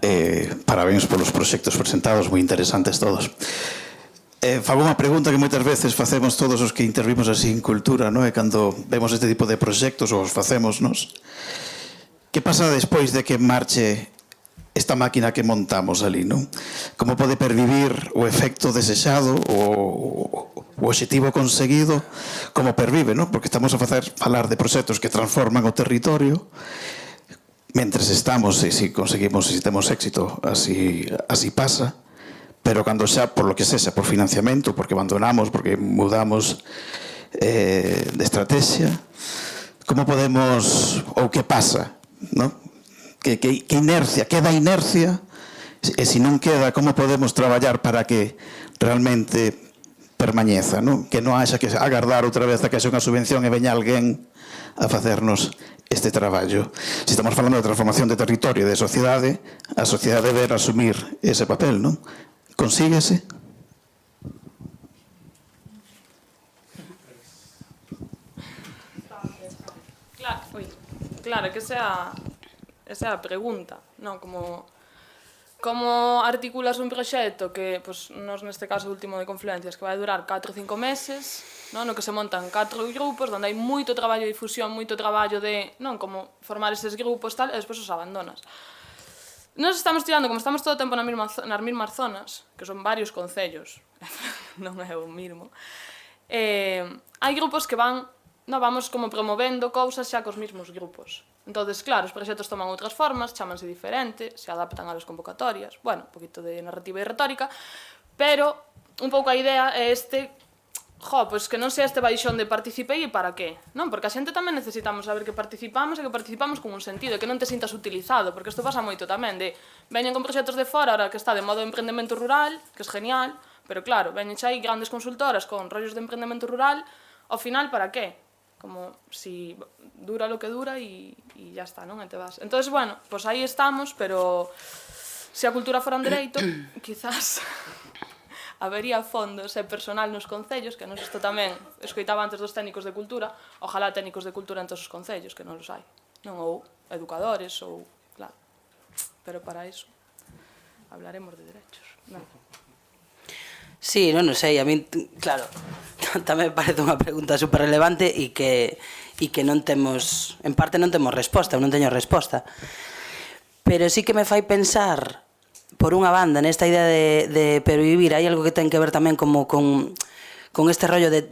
Parabéns polos proxectos presentados, moi interesantes todos. Fago unha pregunta que moitas veces facemos todos os que intervimos así en cultura, non? E cando vemos este tipo de proxectos ou os facemos, nos, que pasa despois de que marche esta máquina que montamos ali, non? Como pode pervivir o efecto desexado, o obxectivo conseguido, como pervive, non? Porque estamos a falar de proxectos que transforman o territorio, mentres estamos, e se conseguimos, se temos éxito, así pasa, pero cando xa, por lo que sexa, por financiamento, porque abandonamos, porque mudamos de estrategia, como podemos, ou que pasa, non? Que inercia, queda inercia, e se non queda, como podemos traballar para que realmente permañeza, non? Que non haxa que agardar outra vez a que haxa unha subvención e veña alguén a facernos este traballo. Se estamos falando de transformación de territorio e de sociedade, a sociedade debe asumir ese papel, non? Consíguese? Claro, que esa é a pregunta, non? Como articulas un proxecto que, pues, nos neste caso último de Confluencias, que vai durar 4 ou 5 meses, non? No que se montan 4 grupos, onde hai moito traballo de difusión, moito traballo de, non, como formar eses grupos, tal, e despois os abandonas. Nos estamos tirando, como estamos todo o tempo nas mesmas zonas, que son varios concellos, non é o mismo, hai grupos que vamos como promovendo cousas xa cos mesmos grupos. Entonces, claro, os proxectos toman outras formas, chámanse diferente, se adaptan a las convocatorias, bueno, un poquito de narrativa e retórica, pero un pouco a idea é pois que non sea este baixón de participei e para qué, non? Porque a xente tamén necesitamos saber que participamos e que participamos con un sentido, e que non te sintas utilizado, porque isto pasa moito tamén, de veñen con proxectos de fora, ahora que está de modo de emprendemento rural, que é genial, pero claro, veñen xa aí grandes consultoras con rollos de emprendemento rural, ao final, para qué? Como si dura lo que dura e ya está, non? E te vas. Entón, bueno, pues aí estamos, pero se a cultura fora un dereito, quizás habería fondos e personal nos concellos, que non isto tamén escoitaba antes dos técnicos de cultura, ojalá técnicos de cultura en todos os concellos, que non os hai, non? Ou educadores, ou, claro. Pero para iso hablaremos de derechos, non? Sí, non sei, a min, claro, tamén parece unha pregunta super relevante e que non temos, en parte non temos resposta, eu non teño resposta. pero sí que me fai pensar, por unha banda, nesta idea de pervivir, hai algo que ten que ver tamén como con este rollo de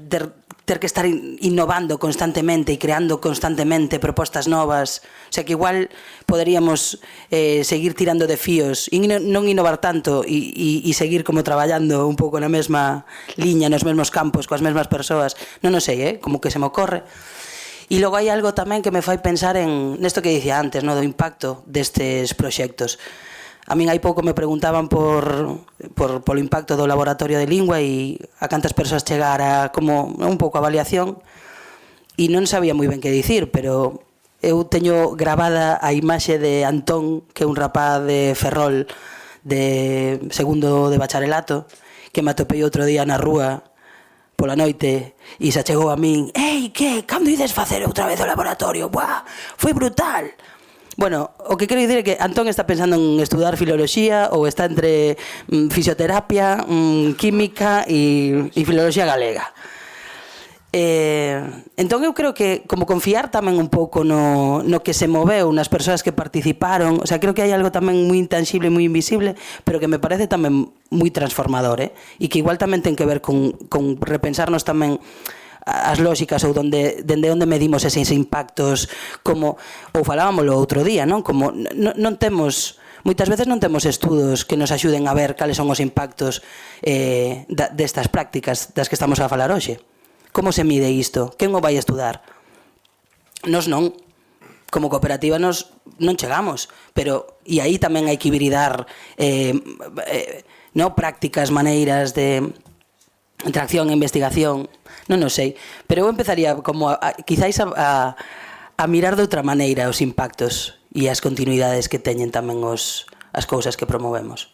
ter que estar innovando constantemente e creando constantemente propostas novas. O sea, que igual poderíamos seguir tirando de fíos e non innovar tanto e seguir como traballando un pouco na mesma liña, nos mesmos campos, coas mesmas persoas. Non o sei, como que se me ocorre. E logo hai algo tamén que me fai pensar nesto que dicía antes, do impacto destes proxectos. A min hai pouco me preguntaban polo impacto do laboratorio de lingua e a cantas persoas chegara como un pouco a avaliación, e non sabía moi ben que dicir, pero eu teño gravada a imaxe de Antón, que é un rapaz de Ferrol de segundo de bacharelato, que me atopei outro día na rúa pola noite e se achegou a min: «Ei, que? Cando ides facer outra vez o laboratorio? Buah, foi brutal!» Bueno, o que quero dicir é que Antón está pensando en estudar filoloxía ou está entre fisioterapia, química e filoloxía galega. Entón eu creo que como confiar tamén un pouco no que se moveu, nas persoas que participaron, o sea, creo que hai algo tamén moi intangible e moi invisible, pero que me parece tamén moi transformador, e que igual tamén ten que ver con repensarnos tamén as lóxicas ou dende onde medimos eses impactos, como ou falábamoslo outro día, non? Como non temos, moitas veces non temos estudos que nos axuden a ver cales son os impactos destas prácticas das que estamos a falar hoxe. Como se mide isto? Quen o vai estudar? Nos non. Como cooperativa nos non chegamos, pero e aí tamén hai que hibridar prácticas, maneiras de interacción e investigación, non o sei, pero eu empezaría como quizáis a mirar de outra maneira os impactos e as continuidades que teñen tamén as cousas que promovemos.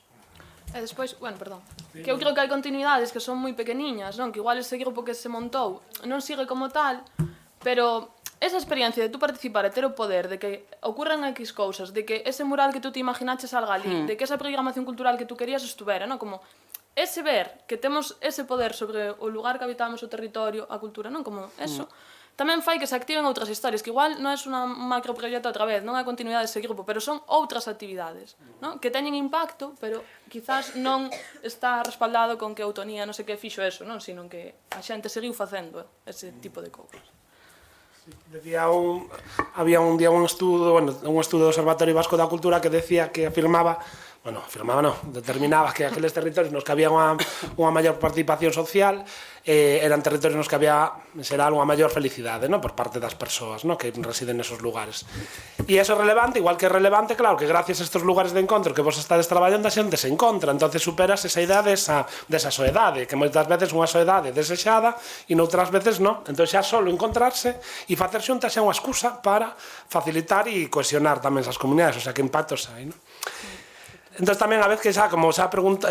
E despois, que eu creo que hai continuidades que son moi pequeniñas, non? Que igual ese grupo que se montou non sigue como tal, pero esa experiencia de tú participar e ter o poder de que ocurran X cousas, de que ese mural que tú te imaginaches salga ali, de que esa programación cultural que tú querías estuvera, non? Como ese ver que temos ese poder sobre o lugar que habitamos, o territorio, a cultura, non? Como eso. Tamén fai que se activen outras historias, que igual non é un macroproxecto outra vez, non é a continuidade dese grupo, pero son outras actividades, non? Que teñen impacto, pero quizás non está respaldado con que a autonomía non sei que fixo eso, non? Sino que a xente seguiu facendo ese tipo de cousas. Decía había un día un estudo do Observatorio Vasco da Cultura que decía que afirmaba determinaba que aqueles territorios nos que había unha maior participación social eran territorios nos que había, en xeral, unha maior felicidade, por parte das persoas que residen nesos lugares. E iso é relevante, igual que é relevante, claro, que gracias a estes lugares de encontro que vos estades traballando, a xente se encontra, entonces superas esa idea desa soedade, que moitas veces unha soedade desexada e noutras veces non. Entón xa só encontrarse e facer xuntas é unha excusa para facilitar e cohesionar tamén esas comunidades, o sea, que impactos hai, non? Entón tamén a vez que como xa pregunta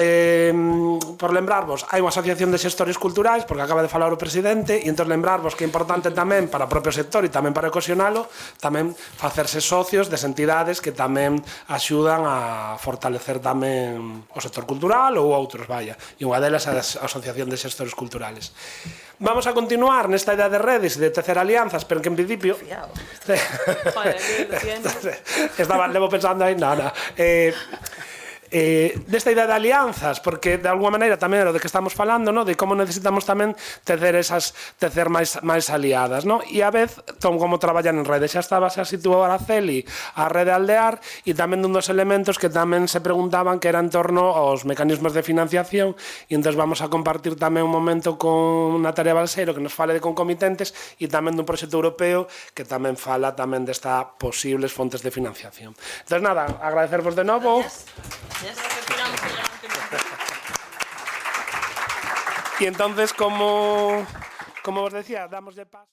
por lembrarvos, hai unha asociación de xestores culturais, porque acaba de falar o presidente, e entón lembrarvos que é importante tamén para o propio sector e tamén para cohesionalo, tamén facerse socios de entidades que tamén axudan a fortalecer tamén o sector cultural ou outros, e unha delas é a asociación de xestores culturales. Vamos a continuar nesta idea de redes e de tecer alianzas, pero que en principio levo pensando aí desta idea de alianzas, porque de alguma maneira tamén é o de que estamos falando, de como necesitamos tamén tecer máis aliadas, e a vez como traballan en rede. Xa situou Araceli a rede Aldear, e tamén dun dos elementos que tamén se preguntaban que era en torno aos mecanismos de financiación, e entón vamos a compartir tamén un momento con Natalia Balseiro que nos fale de concomitentes e tamén dun proxecto europeo que tamén fala tamén desta posibles fontes de financiación. Entón nada, agradecervos de novo. Y entonces, como os decía, damos de paso.